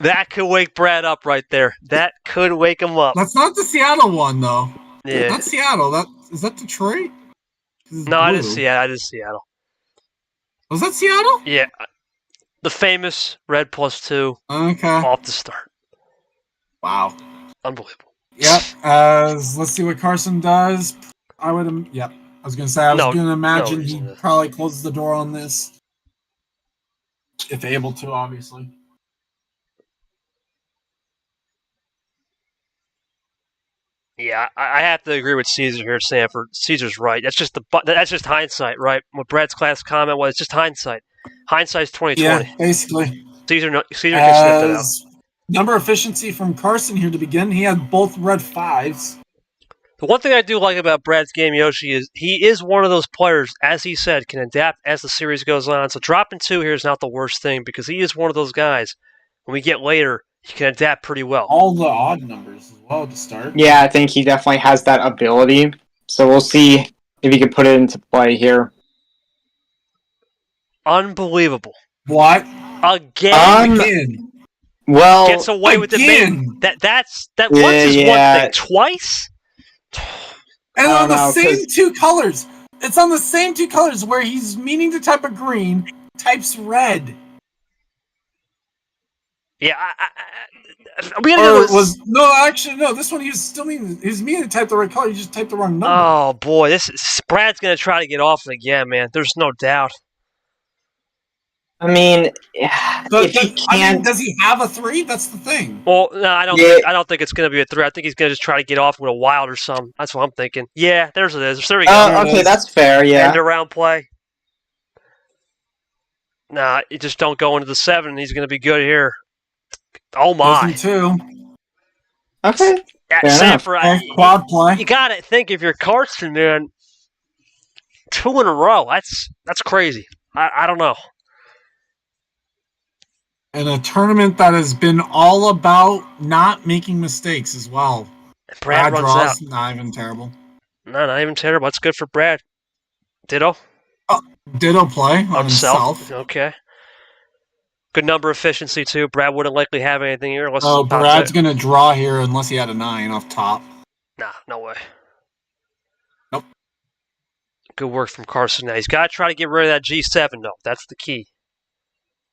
That could wake Brad up right there. That could wake him up. That's not the Seattle one, though. Yeah. That's Seattle. Is that Detroit? No, I did Seattle. Was that Seattle? Yeah. The famous red +2. Okay. Off the start. Wow. Unbelievable. Yep. Let's see what Karson does. I was going to imagine he probably closes the door on this. If able to, obviously. Yeah, I have to agree with Cesar here, Sanford. Caesar's right. That's just hindsight, right? What Brad's class comment was, just hindsight. Hindsight's 20/20. Yeah, basically. Caesar can snip that out. Number efficiency from Karson here to begin. He had both red 5s. The one thing I do like about Brad's game, Yoshi, is he is one of those players, as he said, can adapt as the series goes on. So dropping 2 here is not the worst thing because he is one of those guys. When we get later, he can adapt pretty well. All the odd numbers as well to start. Yeah, I think he definitely has that ability. So we'll see if he can put it into play here. Unbelievable. What? Again. Well, gets away with it. That once is one thing. Twice? And on the same 2 colors. It's on the same 2 colors where he's meaning to type a green, types red. Yeah, this one he was still meaning. He was meaning to type the right color. He just typed the wrong number. Oh boy, Brad's gonna try to get off it again, man. There's no doubt. I mean, But, if he I mean, can't, does he have a 3? That's the thing. Well, no, I Yeah. don't think it's going to be a 3. I think he's going to just try to get off with a wild or something. That's what I'm thinking. Yeah, there it is. There we go. There it okay, is. that's fair. End Yeah. of round play. Nah, you just don't go into the 7. He's going to be good here. Oh my! Doesn't 2. Okay. Yeah, Fair enough. Sanford, Okay, quad play. you got to think if you're Karson, man. 2 in a row. That's crazy. I don't know. In a tournament that has been all about not making mistakes as well. Brad runs draws, out. not even terrible. No, not even terrible. That's good for Brad. Ditto Ditto play on himself. Okay. Good number efficiency too. Brad wouldn't likely have anything here unless. Oh, Brad's going to draw here unless he had a 9 off top. Nah, no way. Nope. Good work from Karson. Now he's got to try to get rid of that G7 though. That's the key.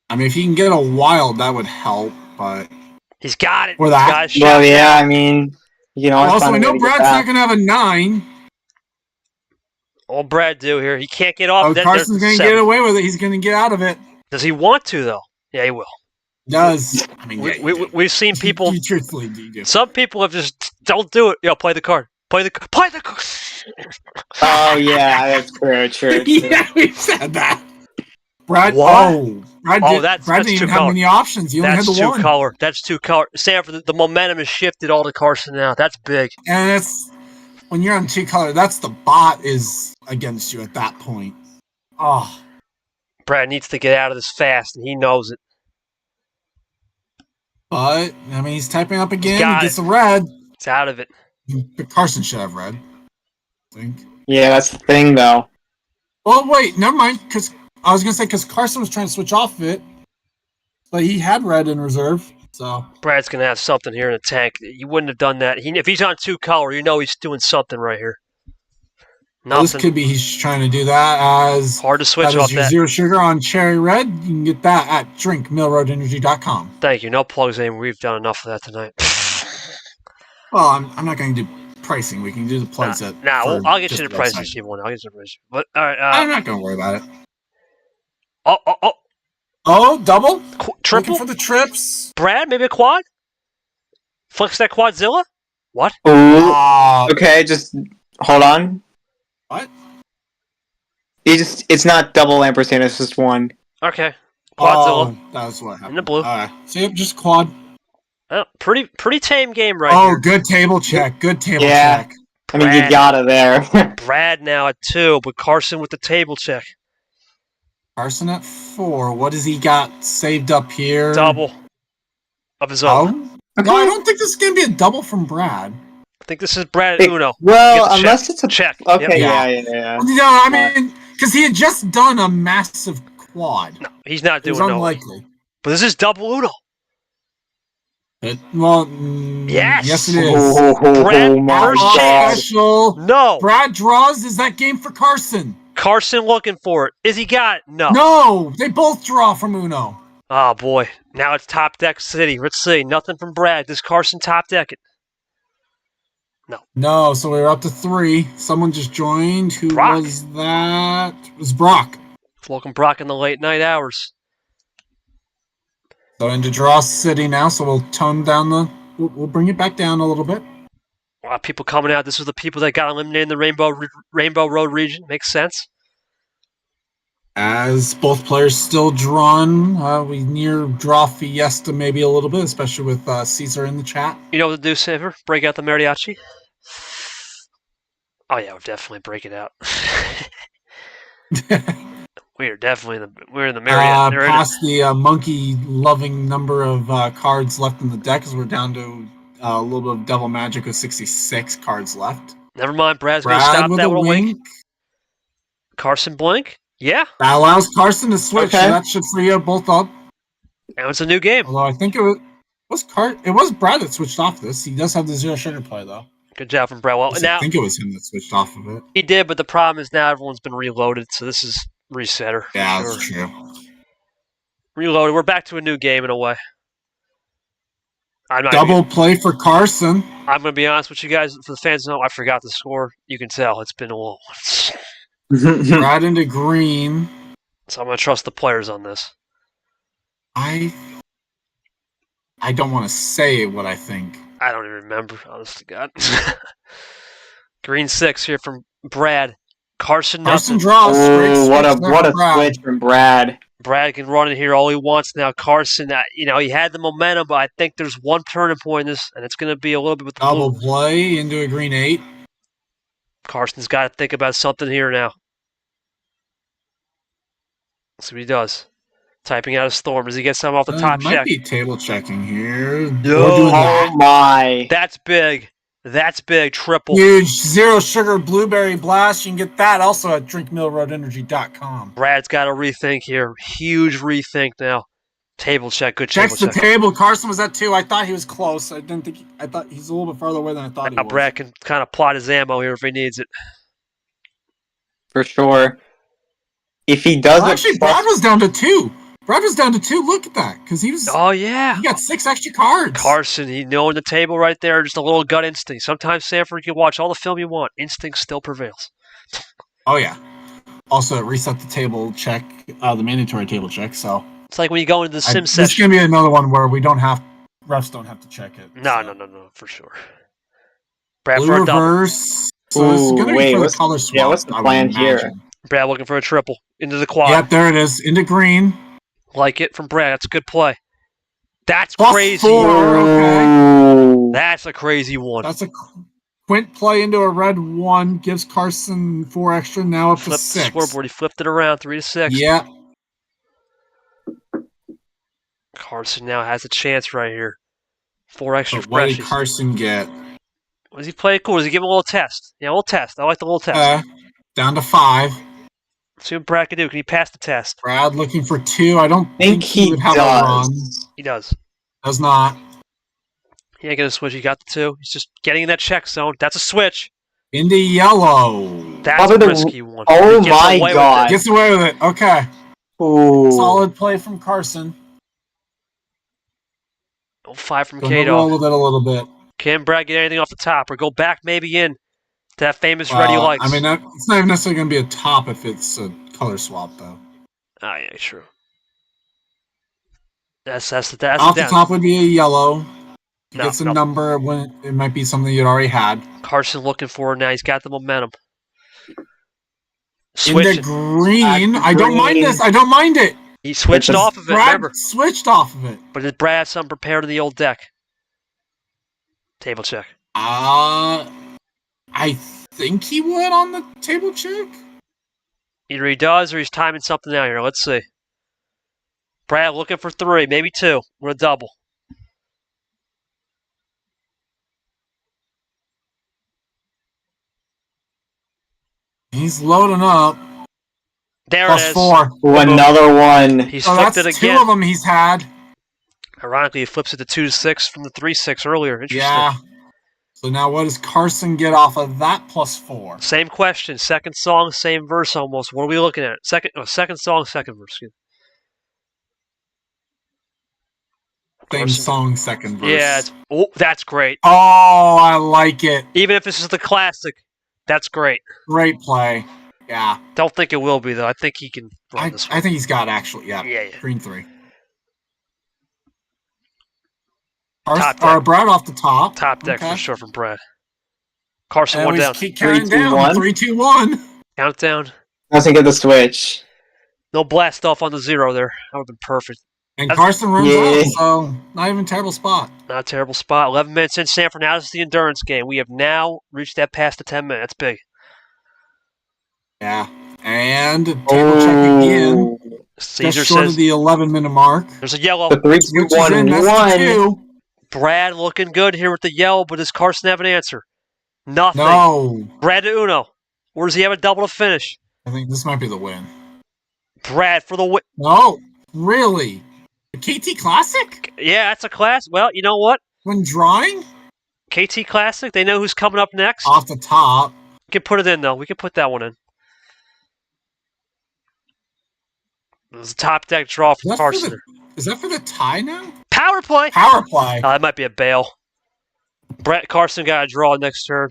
I mean, if he can get a wild, that would help, but... He's got it. Or that. He's got his Well, shot yeah. down. I mean, you know. Also, I know Brad's not going to have a 9. All Brad do here. He can't get off. Oh, Carson's going to get away with it. He's going to get out of it. Does he want to though? Yeah, he will. Does. I mean, We've seen people. You truthfully do. Some people have just don't do it. Yo, play the card. Play the card. Oh yeah, that's true. Yeah, we said that. Brad. What? Oh, Brad, That's didn't even too have color. many options. He only That's had the two 1. color. That's two color. Sanford, the momentum has shifted all to Karson now. That's big. And it's when you're on 2 color. That's the bot is against you at that point. Oh, Brad needs to get out of this fast, and he knows it. but I mean, he's typing up again. Got He gets it. a red. It's out of it. But Karson should have red. I think. Yeah, that's the thing, though. Well, wait, never mind. Because I was gonna say because Karson was trying to switch off of it, but he had red in reserve. So Brad's gonna have something here in the tank. You wouldn't have done that. If he's on 2 color, you know he's doing something right here. this Nothing. could be he's trying to do that as Hard to switch that off is your that. zero sugar on cherry red. You can get that at drinkmillroadenergy.com. Thank you. No plugs anymore. We've done enough of that tonight. Well, I'm not going to do pricing. We can do the plugs at. Nah, for I'll get just you the the prices website. if you want. I'll get you the prices. But all right. I'm not going to worry about it. Oh, Oh, double. triple. Looking for the trips. Brad, maybe a quad. Flex that quadzilla. What? Ooh. Okay, just hold on. What? It's not double ampersand. It's just 1. Okay. Quadzilla. Oh, that was what happened. In the blue. All right. So yep, just quad. Oh, pretty tame game right Oh, here. good table check. Good table Yeah. check. I mean, you Brad. gotta there. Brad now at 2, but Karson with the table check. Karson at 4. What does he got saved up here? Double of his own. Oh. No, I don't think this is going to be a double from Brad. I think this is Brad Hey, Uno. well, Get the unless check. it's a Check. Okay, Yep. yeah. No, I mean, because he had just done a massive quad. No, he's not It was doing no. unlikely. But this is double Uno. Yes, it is. Brad, Oh my first god. Special. No. Brad draws. Is that game for Karson? Karson looking for it. Is he got it? No. No, they both draw from Uno. Oh, boy. Now it's top deck city. Let's see. Nothing from Brad. Does Karson top deck it? No, so we're up to 3. Someone just joined. Who Brock. was that? It was Brock. Welcome, Brock, in the late night hours. So into draw city now, so we'll tone down the... We'll bring it back down a little bit. A lot of people coming out. This was the people that got eliminated in the Rainbow Road region. Makes sense. As both players still drawn, we near draw Fiesta maybe a little bit, especially with Cesar in the chat. You know what to do, Cesar? Break out the mariachi? Oh, yeah, we're definitely breaking out. We are definitely we're in the mariachi. Past the monkey-loving number of cards left in the deck, as we're down to a little bit of Devil Magic with 66 cards left. Never mind, Brad's going to stop that little wink. Karson blink? Yeah. That allows Karson to switch, Okay. so that should free you both up. And it's a new game. Although I think it was Brad that switched off this. He does have the zero sugar play, though. Good job from Brad. Well, I now think it was him that switched off of it. he did, but the problem is now everyone's been reloaded, so this is resetter. for Yeah, sure. that's true. Reloaded. We're back to a new game in a way. Double play for Karson. I'm going to be honest with you guys. For the fans, know I forgot the score. You can tell it's been a little. Brad into green. So I'm going to trust the players on this. I don't want to say what I think. I don't even remember, honest to God. Green 6 here from Brad. Karson nothing. Draws. Great Oh, switch there what from a Brad. switch from Brad. Brad can run in here all he wants now. Karson, he had the momentum, but I think there's one turning point in this, and it's going to be a little bit with the Double blue. play into a green 8. Carson's got to think about something here now. Let's see what he does. Typing out a storm. Does he get something off the top Might check? be table checking here. No. Or doing Oh that. my. That's big. That's big. Triple. Huge zero sugar blueberry blast. You can get that also at drinkmillroadenergy.com. Brad's got to rethink here. Huge rethink now. Table check. Good table Checks the check. table. Karson was at 2. I thought he was close. I thought he's a little bit farther away than I thought he Now was. Brad can kind of plot his ammo here if he needs it. For sure. If he does Well, actually, Brad was down to 2. Brad was down to 2. Look at that. Because he got 6 extra cards. Karson, he knowing the table right there, just a little gut instinct. Sometimes, Sanford, you can watch all the film you want. Instinct still prevails. Oh, yeah. Also, it reset the table check, the mandatory table check, so. It's like when you go into the sim This is session. going to be another one where refs don't have to check it. No, for sure. Brad Blue for a double. reverse. So this is going to be for the color swap. Yeah, what's the plan here? Brad looking for a triple. Into the quad. Yep, there it is. Into green. Like it from Brad. That's a good play. That's Plus crazy. 4, okay. That's a crazy one. That's a quint play into a red 1. Gives Karson 4 extra, now up to Flipped 6. the scoreboard. He flipped it around 3 to 6. Yeah. Karson now has a chance right here. 4 extra But what did freshies. Karson get? Does he play it cool? Does he give him a little test? Yeah, a little test. I like the little test. Down to 5. See what Brad can do. Can he pass the test? Brad looking for 2. I don't think he would have a run. He does. Does not. He ain't gonna switch. He got the 2. He's just getting in that check zone. That's a switch. Into yellow. That's a risky one. Oh He gets my away with God. it. Gets away with it. Okay. Ooh. Solid play from Karson. 5 from Gonna Cato. roll with it a little bit. Can Brad get anything off the top or go back maybe in to that famous ready lights? I mean, it's not even necessarily going to be a top if it's a color swap, though. Oh, yeah, true. That's Off the down. top would be a yellow. He No, gets a no. number when it might be something you'd already had. Karson looking for it now. He's got the momentum. Into Switching. green. I don't mind green. this. I don't mind it. He switched It's a- off of it, Brad remember. switched off of it. But did Brad have something prepared in the old deck? Table check. I think he would on the table check. Either he does or he's timing something out here. Let's see. Brad looking for 3, maybe 2. We're a double. He's loading up. There Plus it is. 4. Ooh, another one. He's So flipped that's it 2 again. of them he's had. Ironically, he flips it to 2 to 6 from the 3-6 earlier. Interesting. Yeah. So now what does Karson get off of that plus 4? Same question. Second song, same verse almost. What are we looking at? Second song, second verse. Excuse me. Same Karson. song, second verse. Yeah. That's great. Oh, I like it. Even if this is the classic, that's great. Great play. Yeah. Don't think it will be, though. I think he can run this one. I think he's got actually. Yeah. Yeah. Green 3. Top deck. Brad off the top. Top deck Okay. for sure from Brad. Karson And one we down. keep counting 3, 2, down. 1. 3, 2, 1. Countdown. Doesn't get the switch. No blast off on the 0 there. That would have been perfect. And That's- Karson runs Yeah. out, so not even a terrible spot. Not a terrible spot. 11 minutes in Sanford. Now this is the endurance game. We have now reached that past the 10 minutes. That's big. Yeah. And table check again. Caesar Just short says of the 11-minute mark. there's a yellow. The 3, 2, Which is 1, in, that's the 1. 2. Brad looking good here with the yellow, but does Karson have an answer? Nothing. No. Brad to Uno. Or does he have a double to finish? I think this might be the win. Brad for the win. No. Really? The KT Classic? Yeah, that's a class. Well, you know what? When drawing? KT Classic. They know who's coming up next. Off the top. We can put it in, though. We can put that one in. It was a top deck draw from Karson. Is that for the tie now? Power play. Power play. That might be a bail. Brett Karson got a draw next turn.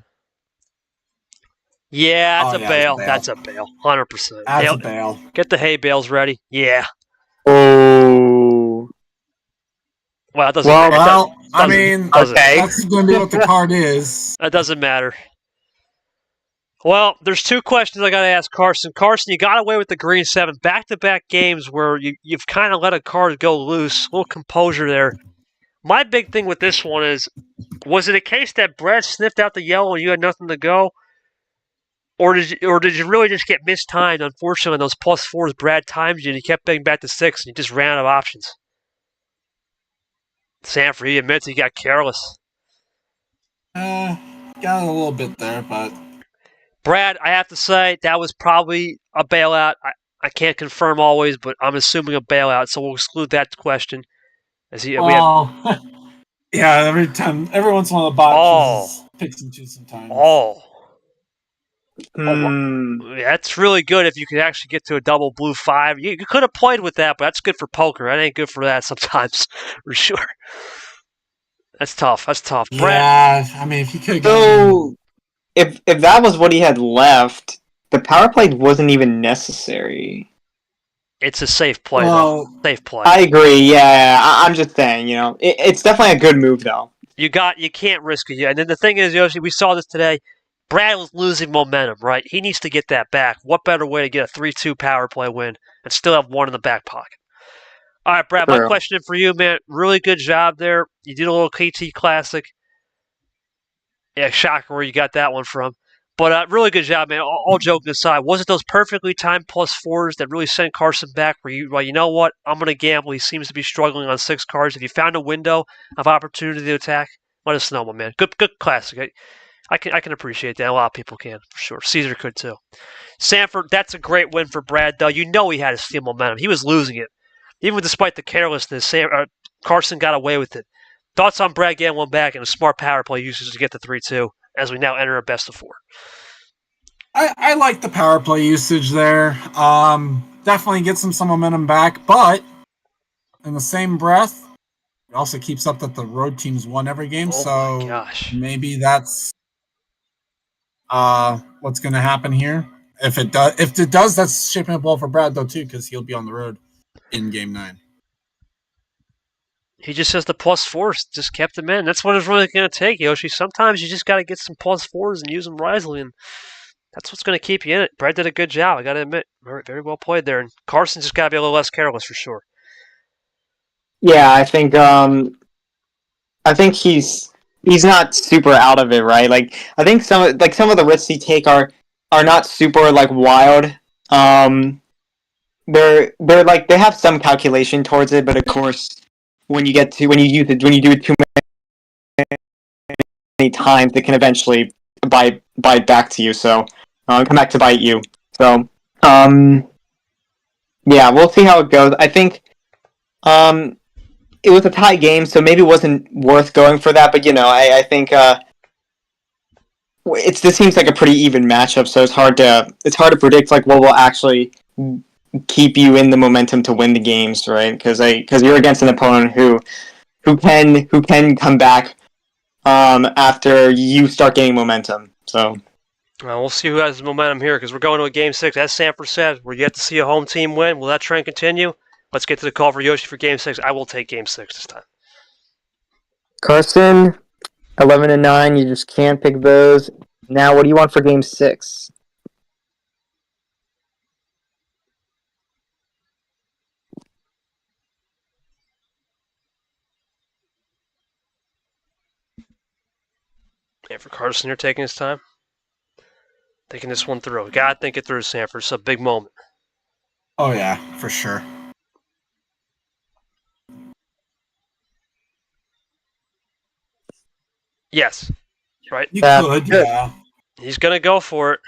Yeah, that's a bail. That's a bail. 100%. That's a bail. Get the hay bales ready. Yeah. Oh. Well, it doesn't. Well, I doesn't- mean, doesn't. Okay. that's going to be what the card is. That doesn't matter. Well, there's two questions I got to ask Karson. Karson, you got away with the green 7. Back-to-back games where you've kind of let a card go loose. A little composure there. My big thing with this one is, was it a case that Brad sniffed out the yellow and you had nothing to go? Or did you really just get mistimed? Unfortunately, those +4s Brad timed you and you kept being back to 6 and you just ran out of options. Sanford, he admits he got careless. Got a little bit there, but Brad, I have to say, that was probably a bailout. I can't confirm always, but I'm assuming a bailout, so we'll exclude that question. yeah, every once in a while the bot picks and chooses sometimes. That's really good if you could actually get to a double blue 5. You could have played with that, but that's good for poker. That ain't good for that sometimes, for sure. That's tough. Brad, Yeah, I mean, if you could. So, if that was what he had left, the power play wasn't even necessary. it's a safe play, though. Safe play. I agree. Yeah, I'm just saying. It's definitely a good move, though. You can't risk it. And then the thing is, Yoshi, we saw this today. Brad was losing momentum, right? He needs to get that back. What better way to get a 3-2 power play win and still have one in the back pocket? All right, Brad, my question for you, man. Really good job there. You did a little KT Classic. Yeah, shocker where you got that one from. But really good job, man. All joking aside, was it those perfectly timed +4s that really sent Karson back where you know what? I'm going to gamble. He seems to be struggling on 6 cards. If you found a window of opportunity to attack, let us know, my man. Good classic. I can appreciate that. A lot of people can, for sure. Cesar could, too. Sanford, that's a great win for Brad, though. You know he had to steal momentum. He was losing it. Even despite the carelessness, Karson got away with it. Thoughts on Brad getting one back and a smart power play usage to get the 3-2 as we now enter a best of 4? I like the power play usage there. Definitely gets him some momentum back, but in the same breath, it also keeps up that the road teams won every game. Maybe that's what's going to happen here. If it does, that's shaping up well for Brad though too, because he'll be on the road in Game 9. He just says the +4s just kept him in. That's what it's really going to take, Yoshi. Sometimes you just got to get some +4s and use them wisely, and that's what's going to keep you in it. Brad did a good job, I got to admit. Very, very well played there. And Karson just got to be a little less careless for sure. Yeah, I think he's not super out of it, right? Like I think some of the risks he take are not super like wild. They're like they have some calculation towards it, but of course when you do it too many times, it can eventually bite back to you. So come back to bite you. So yeah, we'll see how it goes. I think it was a tie game, so maybe it wasn't worth going for that. But I think this seems like a pretty even matchup, so it's hard to predict like what will actually keep you in the momentum to win the games, right? Because you're against an opponent who can come back after you start gaining momentum. So we'll see who has momentum here because we're going to a Game 6. As Sanford said, we're yet to see a home team win. Will that trend continue? Let's get to the call for Yoshi for Game 6. I will take Game 6 this time. Karson, 11-9. You just can't pick those. Now, what do you want for Game 6? And for Karson, you're taking his time. Thinking this one through. Gotta think it through, Sanford. It's a big moment. Oh, yeah, for sure. Yes. Right? You could, yeah. He's going to go for it.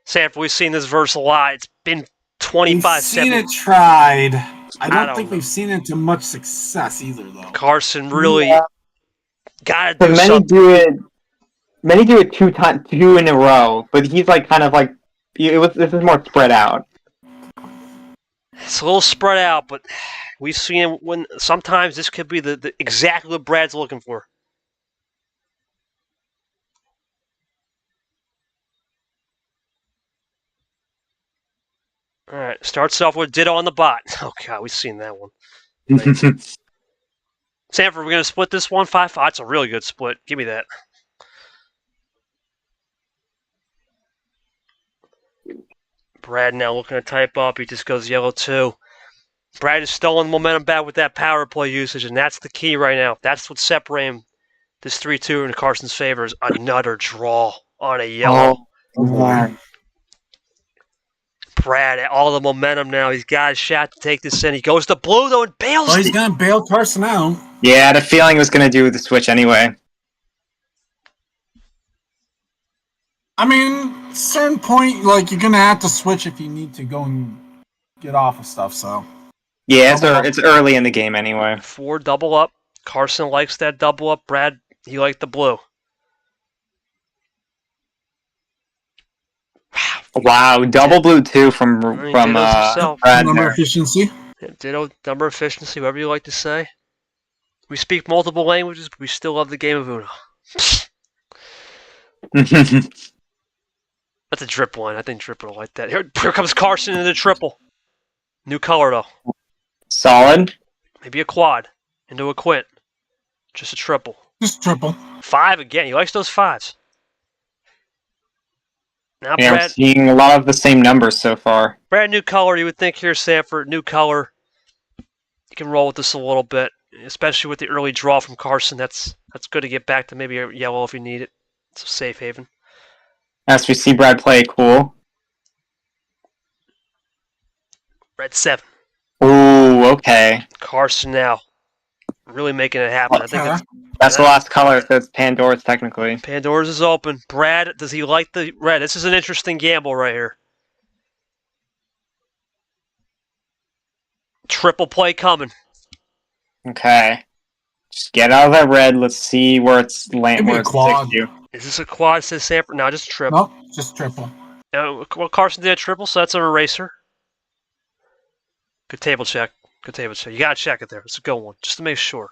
Sanford, we've seen this verse a lot. It's been 25 We've seen it tried. I don't think know. we've seen it to much success either, though. Karson really got to do many something. Many do it 2 in a row, but he's like kind of like this is more spread out. It's a little spread out, but we've seen him when sometimes this could be the exactly what Brad's looking for. All right, starts off with Ditto on the bot. Oh, God, we've seen that one. Sanford, we're going to split this 1-5. That's a really good split. Give me that. Brad now looking to type up. He just goes yellow 2. Brad has stolen momentum back with that power play usage, and that's the key right now. That's what's separating this 3-2 in Carson's favor is another draw on a yellow. Oh, Brad, all the momentum now. He's got a shot to take this in. He goes to blue, though, and bails. Well, he's going to bail Karson out. yeah, I had a feeling it was going to do the switch anyway. I mean, certain point, like, you're going to have to switch if you need to go and get off of stuff, so. Yeah, it's early in the game anyway. 4 double up. Karson likes that double up. Brad, he liked the blue. Wow, double blue 2 from Brad Number there. efficiency. Ditto, number efficiency, whatever you like to say. We speak multiple languages, but we still love the game of Uno. That's a drip one. I think Drip will like that. Here comes Karson in the triple. New color, though. Solid. Maybe a quad into a quint. Just a triple. Just triple. 5 again. He likes those 5s. Now, Yeah, I'm Brad, seeing a lot of the same numbers so far. Brad, new color. You would think here, Sanford, new color. You can roll with this a little bit, especially with the early draw from Karson. That's good to get back to maybe a yellow if you need it. It's a safe haven. As we see Brad play cool. Red 7. Ooh, okay. Karson now really making it happen. I think That's the last color, so it's Pandora's technically. Pandora's is open. Brad, does he like the red? This is an interesting gamble right here. Triple play coming. Okay. Just get out of that red. Let's see where it's land. Where it's takes you. Is this a quad, says Sanford? No, just a triple. Nope, just triple. Well, Karson did a triple, so that's an eraser. Good table check. Good table check. You gotta check it there. It's a good one, just to make sure.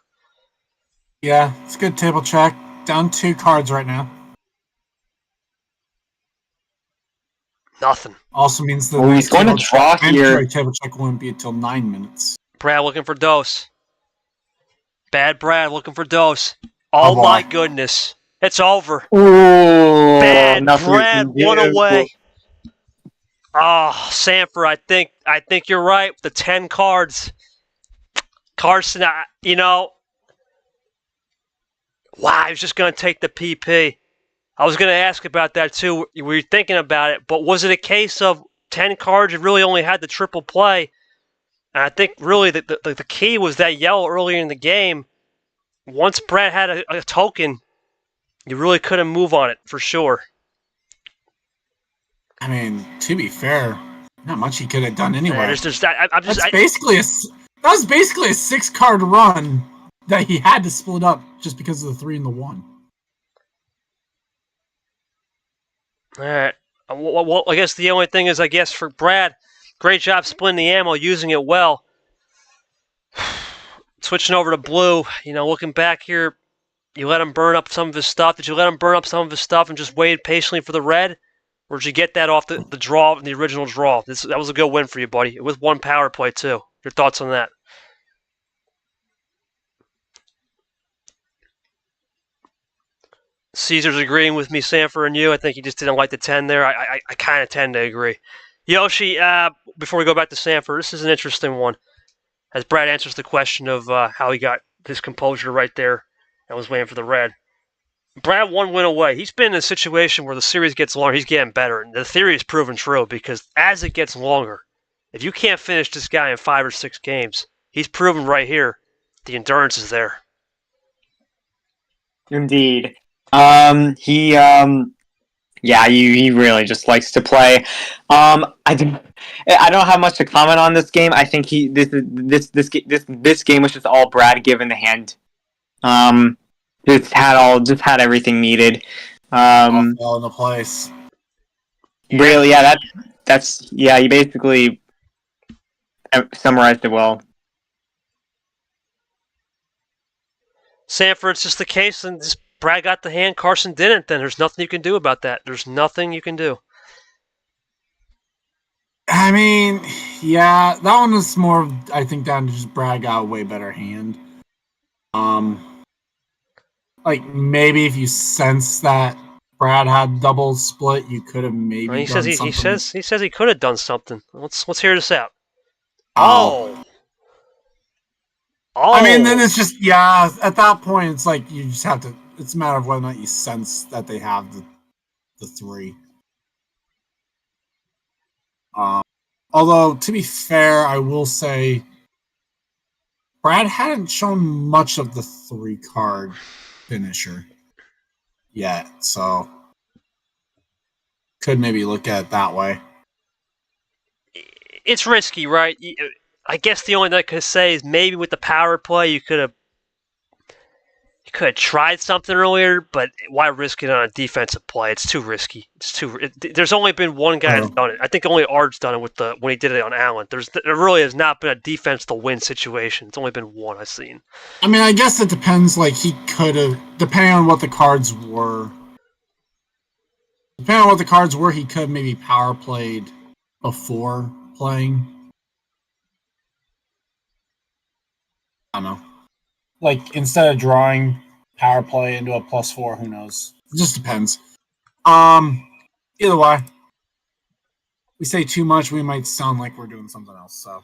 Yeah, it's a good table check. Down 2 cards right now. Nothing. Also means that He's going to draw here. Table check won't be until 9 minutes. Brad looking for dose. Bad Brad looking for dose. Oh my goodness. It's over. Ooh, Bad Brad, 1 away. Oh, Sanford, I think you're right. The 10 cards. Karson, wow, he was just going to take the PP. I was going to ask about that too. We were thinking about it, but was it a case of 10 cards and really only had the triple play? And I think really the key was that yellow earlier in the game. Once Brad had a token, you really couldn't move on it for sure. I mean, to be fair, not much he could have done anyway. That was basically a 6-card run that he had to split up just because of the 3 and the 1. All right. Well, I guess the only thing is, for Brad, great job splitting the ammo, using it well. Switching over to blue, looking back here, you let him burn up some of his stuff. Did you let him burn up some of his stuff and just wait patiently for the red? Or did you get that off the draw, the original draw? That was a good win for you, buddy. With 1 power play, too. Your thoughts on that? Cesar's agreeing with me, Sanford, and you. I think he just didn't like the 10 there. I kind of tend to agree. Yoshi, before we go back to Sanford, this is an interesting one. As Brad answers the question of how he got his composure right there and was waiting for the red. Brad 1 win away. He's been in a situation where the series gets longer. He's getting better. And the theory is proven true because as it gets longer, if you can't finish this guy in 5 or 6 games, he's proven right here the endurance is there. Indeed. He really just likes to play. I don't have much to comment on this game. I think this game was just all Brad given the hand. Just had everything needed. All fell into place. Really, yeah, you basically summarized it well. Sanford, it's just the case, and Brad got the hand, Karson didn't, then there's nothing you can do about that. There's nothing you can do. I mean, yeah, that one was more, I think, down to just Brad got a way better hand. Like maybe if you sense that Brad had double split, you could have maybe done something. He says he could have done something. Let's hear this out. Oh. I mean, then it's just at that point, it's like you just have to. It's a matter of whether or not you sense that they have the 3. Although to be fair, I will say Brad hadn't shown much of the 3-card finisher yet, so could maybe look at it that way. It's risky, right? I guess the only thing I could say is maybe with the power play you could have tried something earlier, but why risk it on a defensive play? It's too risky. There's only been one guy that's done it. I think only Art's done it when he did it on Allen. There really has not been a defense to win situation. It's only been one I've seen. I mean, I guess it depends. Like he could have, depending on what the cards were. Depending on what the cards were, he could have maybe power played before playing. I don't know. Like, instead of drawing power play into a +4, who knows? It just depends. Either way, we say too much, we might sound like we're doing something else. So,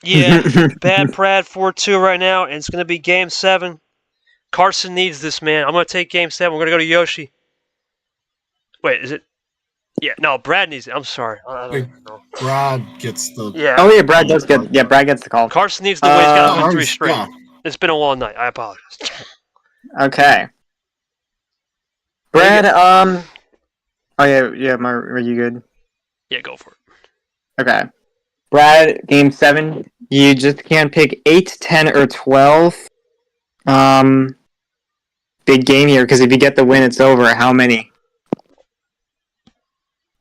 yeah, bad Prad 4-2 right now, and it's going to be Game 7. Karson needs this, man. I'm going to take Game 7. We're going to go to Yoshi. Wait, is it? Yeah, no, Brad needs it. I'm sorry. I don't know. Brad gets the... Yeah. Oh, yeah, Brad does get... Yeah, Brad gets the call. Karson needs the win. He's got to win 3 straight. Yeah. It's been a long night. I apologize. Okay. Brad, Oh, yeah, are you good? Yeah, go for it. Okay. Brad, Game 7, you just can't pick 8, 10, or 12. Big game here, because if you get the win, it's over. How many?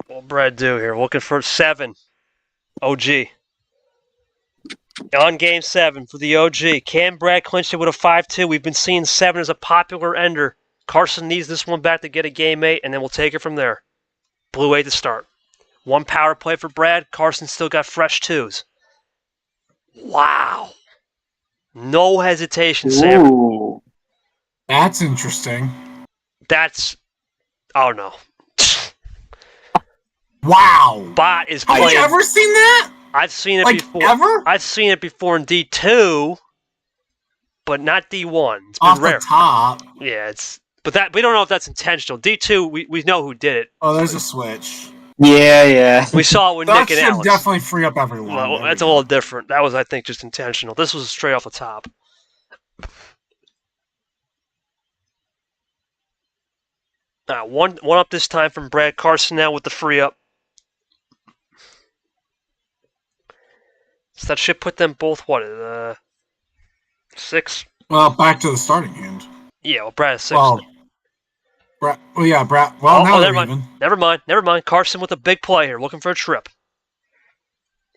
What will Brad do here? Looking for 7. OG. On Game 7 for the OG. Can Brad clinch it with a 5-2? We've been seeing 7 as a popular ender. Karson needs this one back to get a Game 8, and then we'll take it from there. Blue 8 to start. 1 power play for Brad. Karson still got fresh 2s. Wow. No hesitation, Sam. Ooh. That's interesting. That's... Oh, no. Wow. Bot is Have playing... you ever seen that? I've seen it like, before. Ever? I've seen it before in D2, but not D1. It's been Off rare. the top. Yeah, but we don't know if that's intentional. D2, we know who did it. Oh, there's a switch. Yeah. We saw it with That Nick and should Alex. definitely free up everyone. Well, that's a little different. That was, I think, just intentional. This was straight off the top. One up this time from Brad. Karson now with the free up. So that should put them both, what, 6? Well, back to the starting hand. Yeah, well, Brad is 6. Well, Brad. Well, now they're even. Never mind. Karson with a big play here, looking for a trip.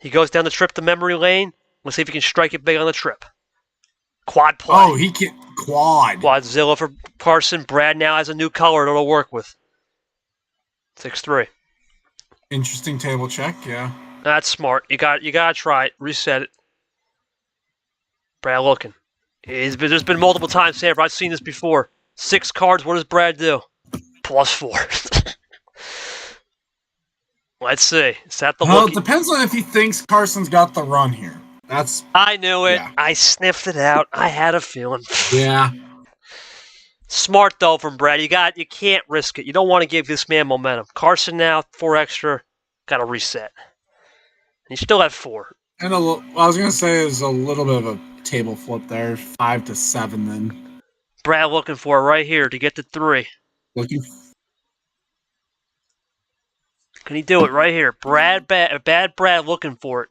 He goes down the trip to memory lane. Let's see if he can strike it big on the trip. Quad play. Oh, he can quad. Quadzilla for Karson. Brad now has a new color it'll work with. 6-3. Interesting table check, yeah. That's smart. You gotta try it. Reset it. Brad looking. There's been multiple times, Sam. I've seen this before. 6 cards. What does Brad do? +4. Let's see. Is that the look? It depends on if he thinks Carson's got the run here. I knew it. Yeah. I sniffed it out. I had a feeling. Yeah. Smart though from Brad. You can't risk it. You don't want to give this man momentum. Karson now 4 extra. Got to reset. And you still have 4. And I was gonna say is a little bit of a table flip there, 5 to 7. Then Brad looking for it right here to get to 3. looking. Can he do it right here? Bad Brad looking for it.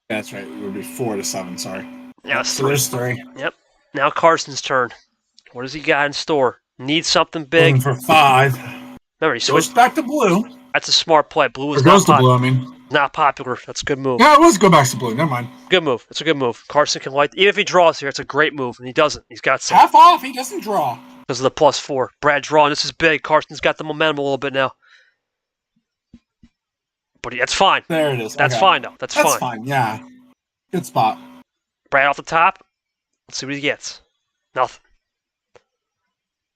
That's right. It would be 4 to 7. Sorry. Now So there's 3. Yep. Now Carson's turn. What does he got in store? Needs something big. Looking for 5. Remember, he Switch switched. back to blue. That's a smart play. Blue Or was goes not to blue. I mean, not popular. That's a good move. yeah, it was go back to blue. Never mind. Good move. It's a good move. Karson can light. Even if he draws here, it's a great move, and he doesn't. He's got some Half off. He doesn't draw. because of the +4. Brad drawing. This is big. Carson's got the momentum a little bit now. But that's fine. There it is. That's Okay. fine, though. That's That's fine. fine. Yeah. Good spot. Brad off the top. Let's see what he gets. Nothing.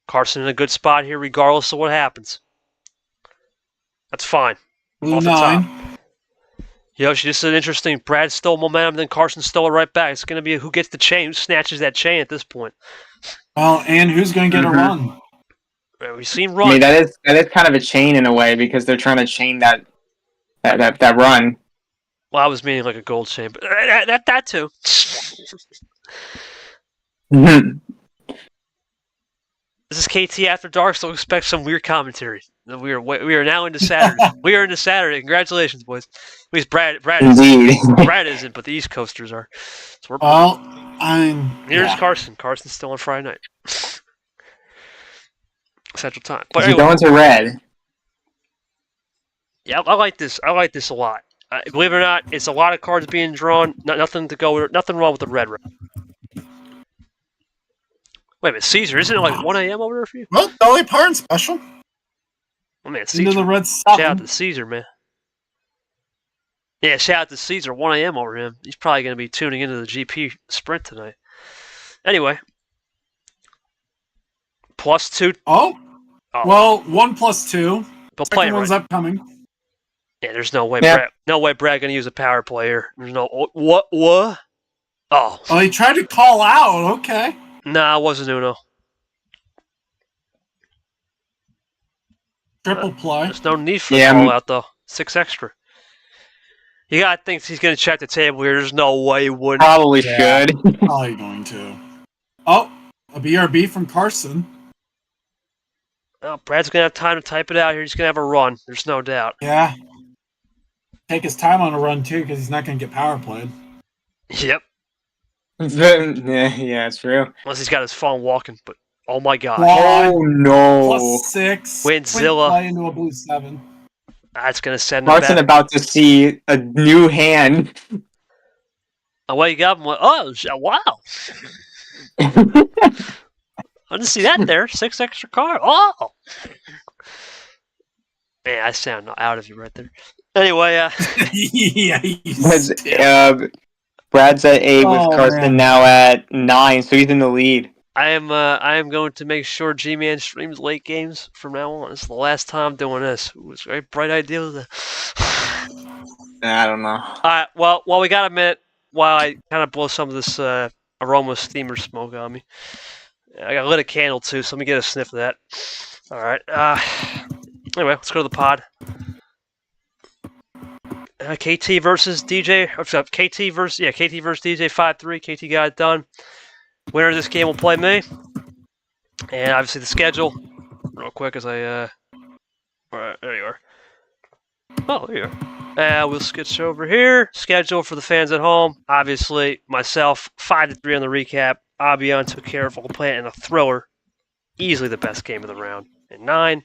Karson in a good spot here, regardless of what happens. That's fine. Blue Off the top. 9. Yoshi, this is an interesting. Brad stole momentum, then Karson stole it right back. It's going to be who gets the chain, who snatches that chain at this point. Well, and who's going to get a run? We've seen I run. mean, that is kind of a chain in a way because they're trying to chain that run. Well, I was meaning like a gold chain, but that too. This is KT After Dark, so expect some weird commentary. We are now into Saturday. We are into Saturday. Congratulations, boys. At least Brad Indeed. Brad isn't, but the East Coasters are. So here's Karson. Carson's still on Friday night. Central Time. But You're anyway, going to red. yeah, I like this. I like this a lot. Believe it or not, it's a lot of cards being drawn. Nothing wrong with the red. Wait a minute, Cesar, isn't it like 1 a.m. over there for you? Well, Dolly Parton special. Oh man, Into Cesar. the red Shout out 7. to Cesar, man. Yeah, shout out to Cesar, 1 a.m. over him. He's probably going to be tuning into the GP sprint tonight. Anyway. +2. Oh. Well, 1 plus 2. But play it Second one's right. upcoming. Yeah, there's no way, Yeah. Brad going to use a power play here. There's no... What? Oh. Oh, he tried to call out. Okay. Nah, it wasn't Uno. Triple play. There's no need for Yeah, a call out, though. 6 extra. You got to think he's going to check the table here. There's no way he wouldn't. Probably Yeah. should. Probably going to. Oh, a BRB from Karson. Oh, Brad's going to have time to type it out here. He's going to have a run. There's no doubt. Yeah. Take his time on a run, too, because he's not going to get power played. Yep. Yeah, it's true. Unless he's got his phone walking, but oh my god. Well, Oh no! +6. Windzilla. Play into a blue 7. That's going to send him Martin back. about to see a new hand. I wake up and went, oh, wow. I didn't see that there. 6 extra card. Oh! Man, I sound out of you right there. Anyway, Yeah. Brad's at 8 with Oh, Karson man. now at 9, so he's in the lead. I am going to make sure G-Man streams late games from now on. This is the last time doing this. It was a very bright idea. I don't know. All right, well, while we got a minute, while I kind of blow some of this aroma steamer smoke on me. I got lit a candle too, so let me get a sniff of that. All right. Anyway, let's go to the pod. KT versus DJ. KT versus DJ 5-3. KT got it done. Winner of this game will play me. And obviously the schedule. Real quick as I Alright, there you are. Oh, there you are. We'll switch over here. Schedule for the fans at home. Obviously, myself, 5-3 on the recap. Abion took care of all plant and a thriller. Easily the best game of the round. And 9.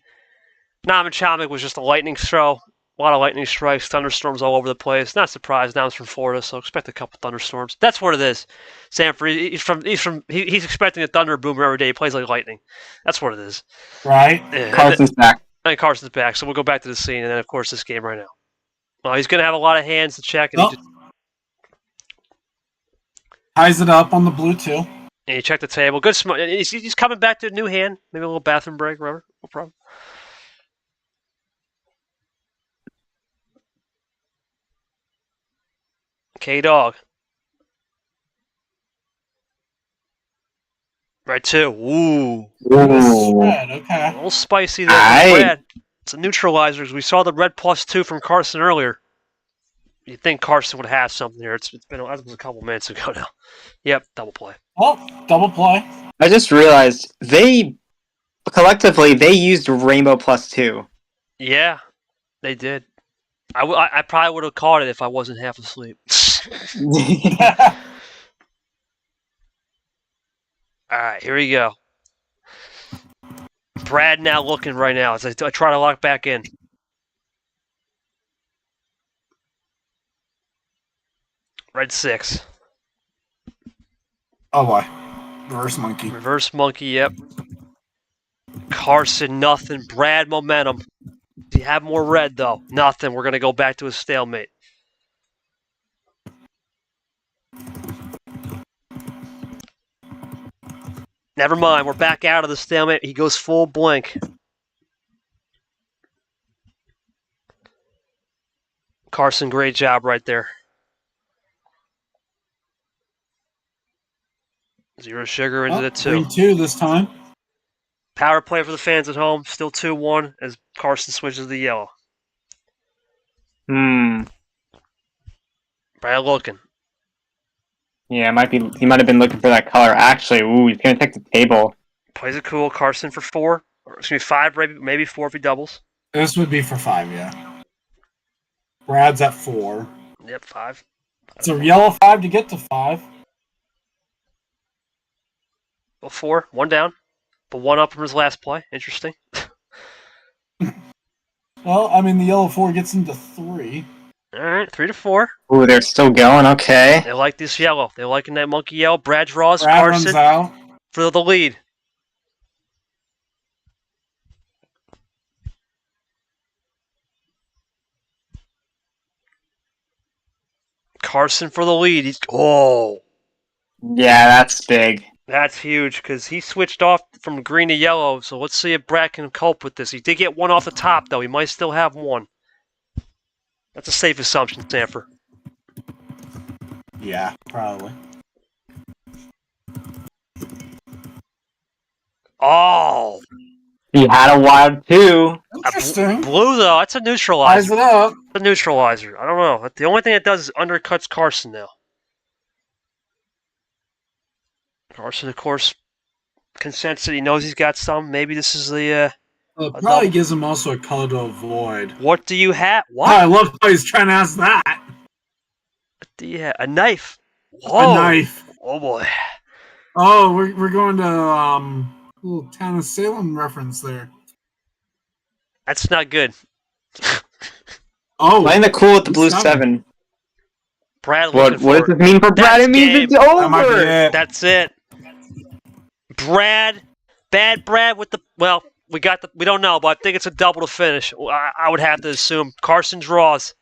Namachamic was just a lightning show. A lot of lightning strikes, thunderstorms all over the place. Not surprised. Nam's from Florida, so expect a couple thunderstorms. That's what it is. Sanford, he's expecting a thunder boomer every day. He plays like lightning. That's what it is. Right? Yeah. Carson's back. And Carson's back, so we'll go back to the scene, and then of course this game right now. Well, he's going to have a lot of hands to check, and he Ties it up on the blue, too. and he checked the table. Good, he's coming back to a new hand. Maybe a little bathroom break, whatever. No problem. K-Dog. Right, 2. Ooh. Red, okay. A little spicy there. Aye. Red. It's a neutralizer. We saw the red +2 from Karson earlier. You'd think Karson would have something here. It's been a couple minutes ago now. Yep, double play. Oh, double play. I just realized they collectively used Rainbow +2. Yeah, they did. I probably would have caught it if I wasn't half asleep. All right, here we go. Brad now looking right now as I try to lock back in. Red 6. Oh, boy. Reverse monkey. Reverse monkey, yep. Karson, nothing. Brad, momentum. Do you have more red, though? Nothing. We're going to go back to a stalemate. Never mind. We're back out of the stalemate. He goes full blink. Karson, great job right there. 0 sugar into the 2. Green 2 this time. Power play for the fans at home. Still 2-1 as Karson switches to the yellow. Brad looking. Yeah, he might have been looking for that color. Actually, he's gonna take the table. Plays it cool. Karson for 4. Or, excuse me, 5, maybe 4 if he doubles. This would be for 5, yeah. Brad's at 4. Yep, 5. It's a yellow 5 to get to 5. Well, 4, 1 down. But 1 up from his last play. Interesting. Well, I mean, the yellow 4 gets into 3. All right, 3 to 4. Ooh, they're still going. Okay. They like this yellow. They're liking that monkey yellow. Brad draws. Brad runs Karson out. for the lead. Karson for the lead. Yeah, that's big. That's huge because he switched off from green to yellow. So let's see if Brad can cope with this. He did get 1 off the top, though. He might still have 1. That's a safe assumption, Stanford. Yeah, probably. Oh! He had a wild 2. Interesting. Blue, though, that's a Eyes neutralizer. it up. A neutralizer. I don't know. The only thing it does is undercuts Karson now. Karson, of course, consents that he knows he's got some. Maybe this is the... It probably gives him also a color to avoid. What do you have? What? I love how he's trying to ask that. What do you have? A knife. Whoa. A knife. Oh, boy. Oh, we're going to little Town of Salem reference there. That's not good. Oh, Playing the cool with the blue 7. Brad What looking does for this mean for Brad? That's It means game. it's that might be over. it. That's it. Bad Brad with the... Well, we don't know, but I think it's a double to finish. I would have to assume. Karson draws.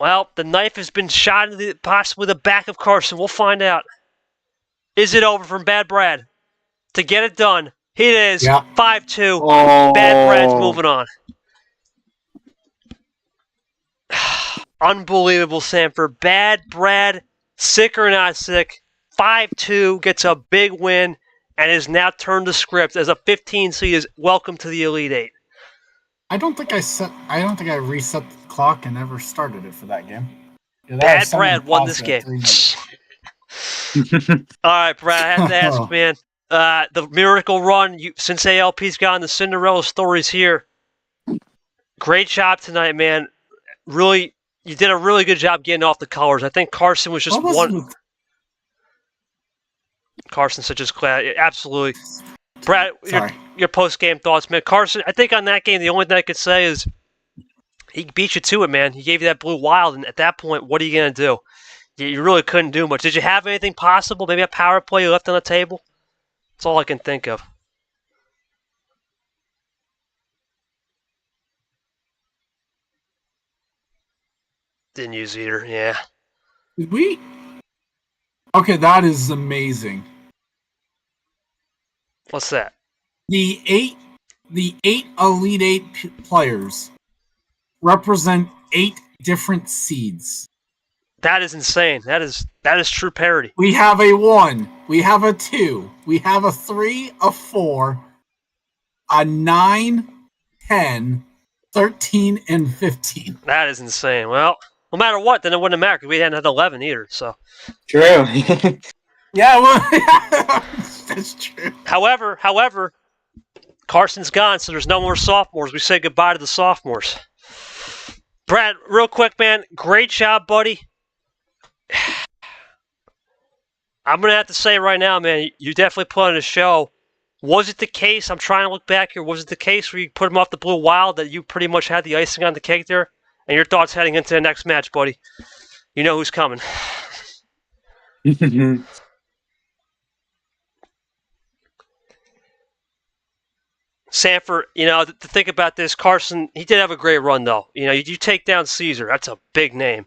Well, the knife has been shot into possibly the back of Karson. We'll find out. Is it over from Bad Brad? To get it done. It is. Yeah. 5-2. Oh. Bad Brad's moving on. Unbelievable, Sanford. Bad Brad, sick or not sick, 5-2, gets a big win, and is now turned the script as a 15 seed is welcome to the Elite Eight. I don't think I reset the clock and ever started it for that game. Yeah, that Bad was something Brad won this paused game. at 3 minutes. All right, Brad, I have to ask, man. The miracle run, since ALP's gone, the Cinderella story's here. Great job tonight, man. Really, you did a really good job getting off the colors. I think Karson was just one. Karson such as class. Absolutely. Brad, your post-game thoughts, man. Karson, I think on that game, the only thing I could say is he beat you to it, man. He gave you that blue wild, and at that point, what are you going to do? You really couldn't do much. Did you have anything possible? Maybe a power play you left on the table? That's all I can think of. Didn't use either, yeah. Did we? Okay, that is amazing. What's that? The eight Elite Eight players represent 8 different seeds. That is insane. That is true parity. We have a 1, we have a 2, we have a 3, a 4, a 9, 10, 13, and 15. That is insane. Well, no matter what, then it wouldn't matter because we hadn't had 11 either. So True. Yeah, well, that's true. However, Karson's gone, so there's no more sophomores. We say goodbye to the sophomores. Brad, real quick, man, great job, buddy. I'm going to have to say right now, man, you definitely put on a show. Was it the case, I'm trying to look back here, was it the case where you put him off the blue wild that you pretty much had the icing on the cake there? And your thoughts heading into the next match, buddy? You know who's coming. Sanford, to think about this, Karson, he did have a great run, though. You take down Cesar. That's a big name.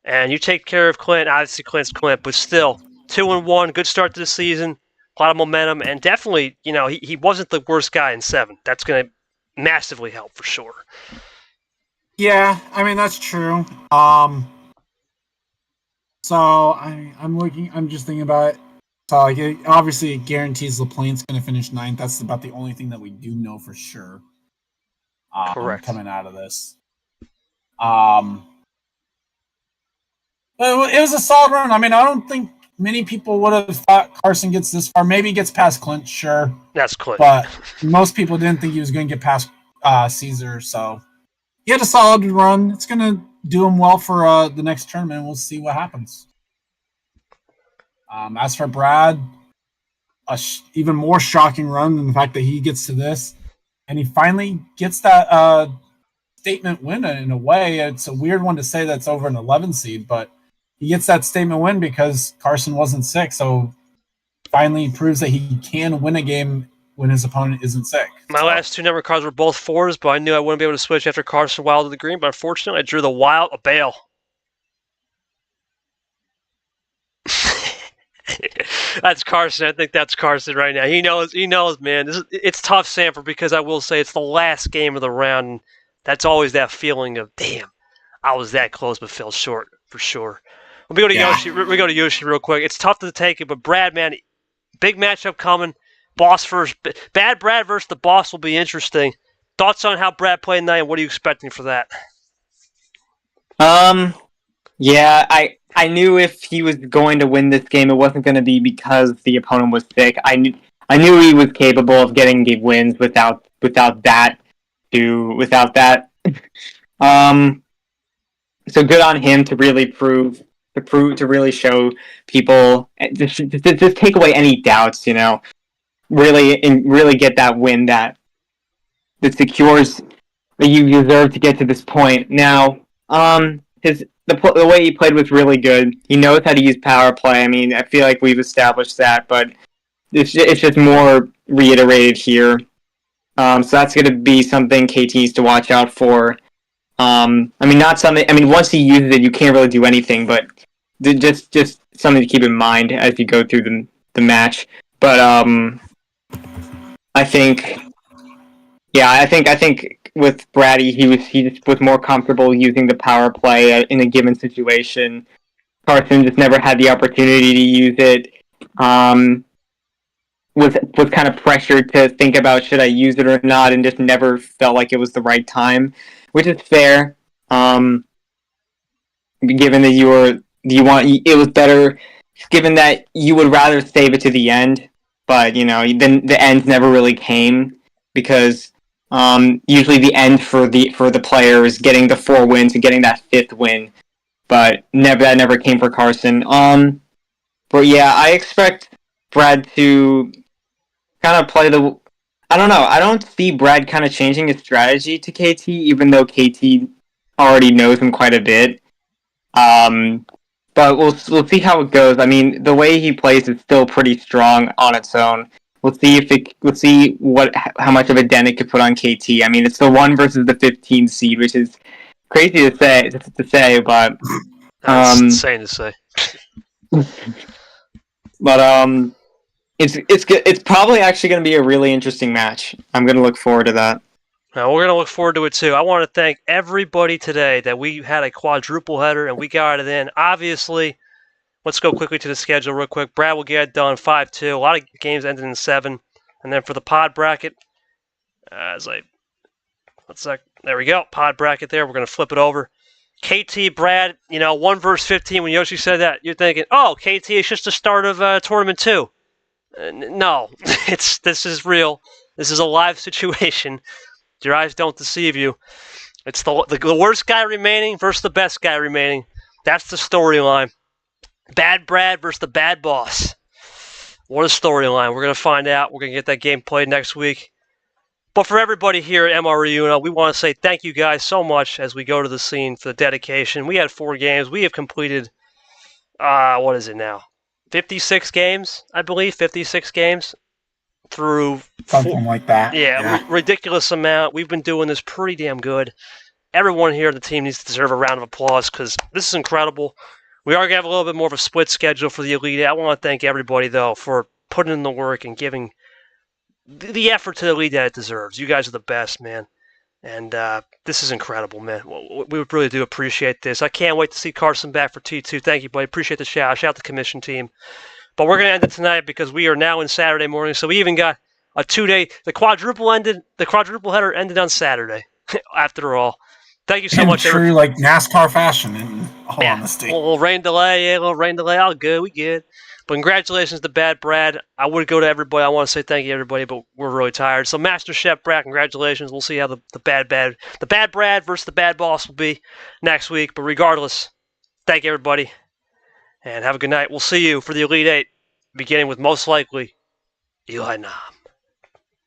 And you take care of Clint. Obviously, Clint's Clint. But still, 2-1, good start to the season, a lot of momentum, and definitely, he wasn't the worst guy in 7. That's going to massively help for sure. Yeah, I mean that's true. So I'm just thinking about it. So obviously it guarantees LaPlane's going to finish 9th. That's about the only thing that we do know for sure. Correct. Coming out of this. But it was a solid run. I mean, I don't think many people would have thought Karson gets this far. Maybe he gets past Clint, sure. That's Clint. But most people didn't think he was going to get past Cesar. So he had a solid run. It's going to do him well for the next tournament. We'll see what happens. As for Brad, even more shocking run than the fact that he gets to this. And he finally gets that statement win in a way. It's a weird one to say that's over an 11 seed, but he gets that statement win because Karson wasn't sick. So finally proves that he can win a game when his opponent isn't sick. My last 2 number cards were both 4s, but I knew I wouldn't be able to switch after Karson Wild to the green. But unfortunately, I drew the Wild, a Bale. That's Karson. I think that's Karson right now. He knows, man. It's tough, Sanford, because I will say it's the last game of the round. And that's always that feeling of, damn, I was that close but fell short, for sure. We go to Yoshi. We go to Yoshi real quick. It's tough to take it, but Brad, man, big matchup coming. Boss first. Bad Brad versus the boss will be interesting. Thoughts on how Brad played tonight, and what are you expecting for that? Yeah, I knew if he was going to win this game, it wasn't going to be because the opponent was sick. I knew he was capable of getting the wins without that. So good on him to really to really show people, just take away any doubts, really get that win that secures that you deserve to get to this point. Now, the way he played was really good. He knows how to use power play. I mean, I feel like we've established that, but it's just more reiterated here. So that's going to be something KT needs to watch out for. Once he uses it, you can't really do anything, but just something to keep in mind as you go through the match. But I think with Brady, he just was more comfortable using the power play in a given situation. Karson just never had the opportunity to use it. Was kind of pressured to think about should I use it or not, and just never felt like it was the right time, which is fair. Given that it was better, given that you would rather save it to the end, but then the end never really came because usually the end for the player is getting the 4 wins and getting that 5th win, but that never came for Karson. But yeah, I expect Brad to kind of play I don't know. I don't see Brad kind of changing his strategy to KT, even though KT already knows him quite a bit. But we'll see how it goes. I mean, the way he plays is still pretty strong on its own. We'll see how much of a dent it could put on KT. I mean, it's the 1 versus the 15 seed, which is crazy to say, but that's insane to say. But it's probably actually going to be a really interesting match. I'm going to look forward to that. Now, we're going to look forward to it too. I want to thank everybody today that we had a quadruple header and we got it in. Obviously, let's go quickly to the schedule real quick. Brad will get it done 5-2. A lot of games ended in 7. And then for the pod bracket, there we go. Pod bracket there. We're going to flip it over. KT, Brad, 1 versus 15. When Yoshi said that, you're thinking, oh, KT is just the start of tournament 2. No, this is real. This is a live situation. Your eyes don't deceive you. It's the worst guy remaining versus the best guy remaining. That's the storyline. Bad Brad versus the bad boss. What a storyline. We're going to find out. We're going to get that game played next week. But for everybody here at MRE, we want to say thank you guys so much as we go to the scene for the dedication. We had 4 games. We have completed, what is it now? 56 games, I believe. 56 games through something like that. Yeah, ridiculous amount. We've been doing this pretty damn good. Everyone here on the team needs to deserve a round of applause because this is incredible. We are going to have a little bit more of a split schedule for the Elite Eight. I want to thank everybody, though, for putting in the work and giving the effort to the Elite that it deserves. You guys are the best, man. And this is incredible, man. We really do appreciate this. I can't wait to see Karson back for T2. Thank you, buddy. Appreciate the shout. Shout out the commission team. But we're going to end it tonight because we are now in Saturday morning. So we even got a 2-day. The quadruple header ended on Saturday. After all, thank you so much. True, like NASCAR fashion. In all honesty, a little rain delay. All good. We good. But congratulations to Bad Brad. I would go to everybody. I want to say thank you to everybody, but we're really tired. So Master Chef Brad, congratulations. We'll see how the bad Brad versus the bad boss will be next week. But regardless, thank you everybody, and have a good night. We'll see you for the Elite Eight, beginning with most likely Eli Nam.